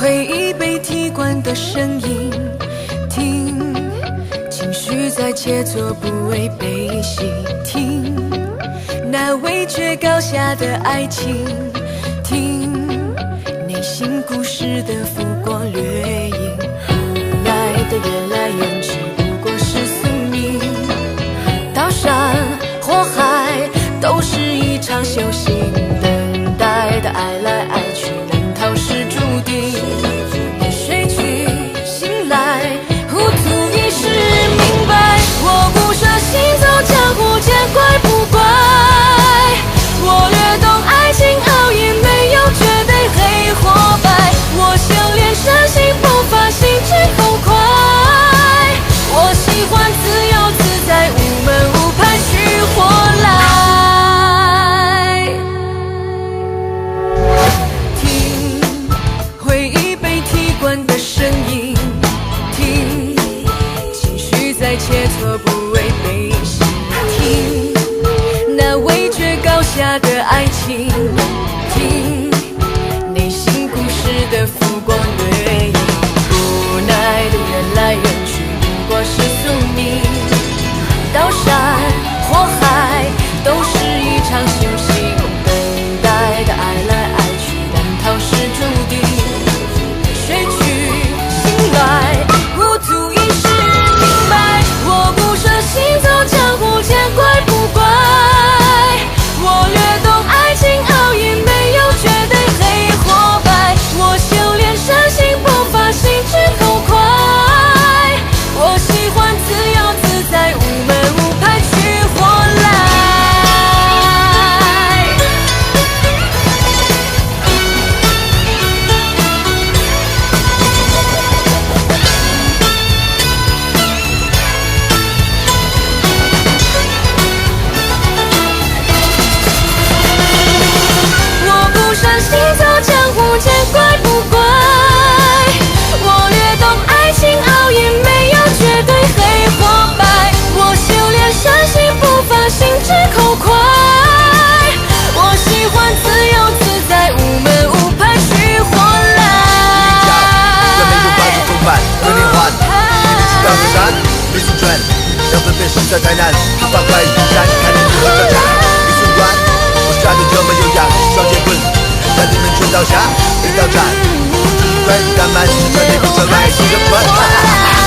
Speaker 16: 回忆被踢馆的声音，听情绪在切磋，不为悲喜，听那未觉高下的爱情，听内心故事的浮光掠影，无奈的缘来缘去不过是宿命，刀山火海都是一场修行，等待的爱来爱去，难逃是注定。睡去醒来，糊涂已是明白，我不舍行走江湖，见怪不怪。我略懂爱情好也没有绝对黑或白，我修炼身心不发心去痛快。在切磋，不为悲喜。听那味觉高下的爱情，听内心故事的浮光掠影。无奈的缘来缘去，不过是宿命。刀山火海，都是一场修行。等待的爱来爱去，难逃是注定。睡去醒来，糊涂已是明白。我不舍行走江湖，见怪不怪。我略懂爱情奥义，没有绝对黑或白。我修炼身心，不发心直口快。我喜欢自由自在，无门无派去火来。我不善行走江湖，见怪不怪。我略懂爱情奥义，没有绝对黑或白。我修炼身心，不发心直口快。我喜欢自由自在，无门无派去火来。
Speaker 17: 这没有办法中办，和你换。到这山，没速转，要分辨实在太难。发快玉山，看你如何招架。没速转，我杀得这么有样，双截棍，让你们全倒下，一刀斩。转干满，这里不叫爱情的关。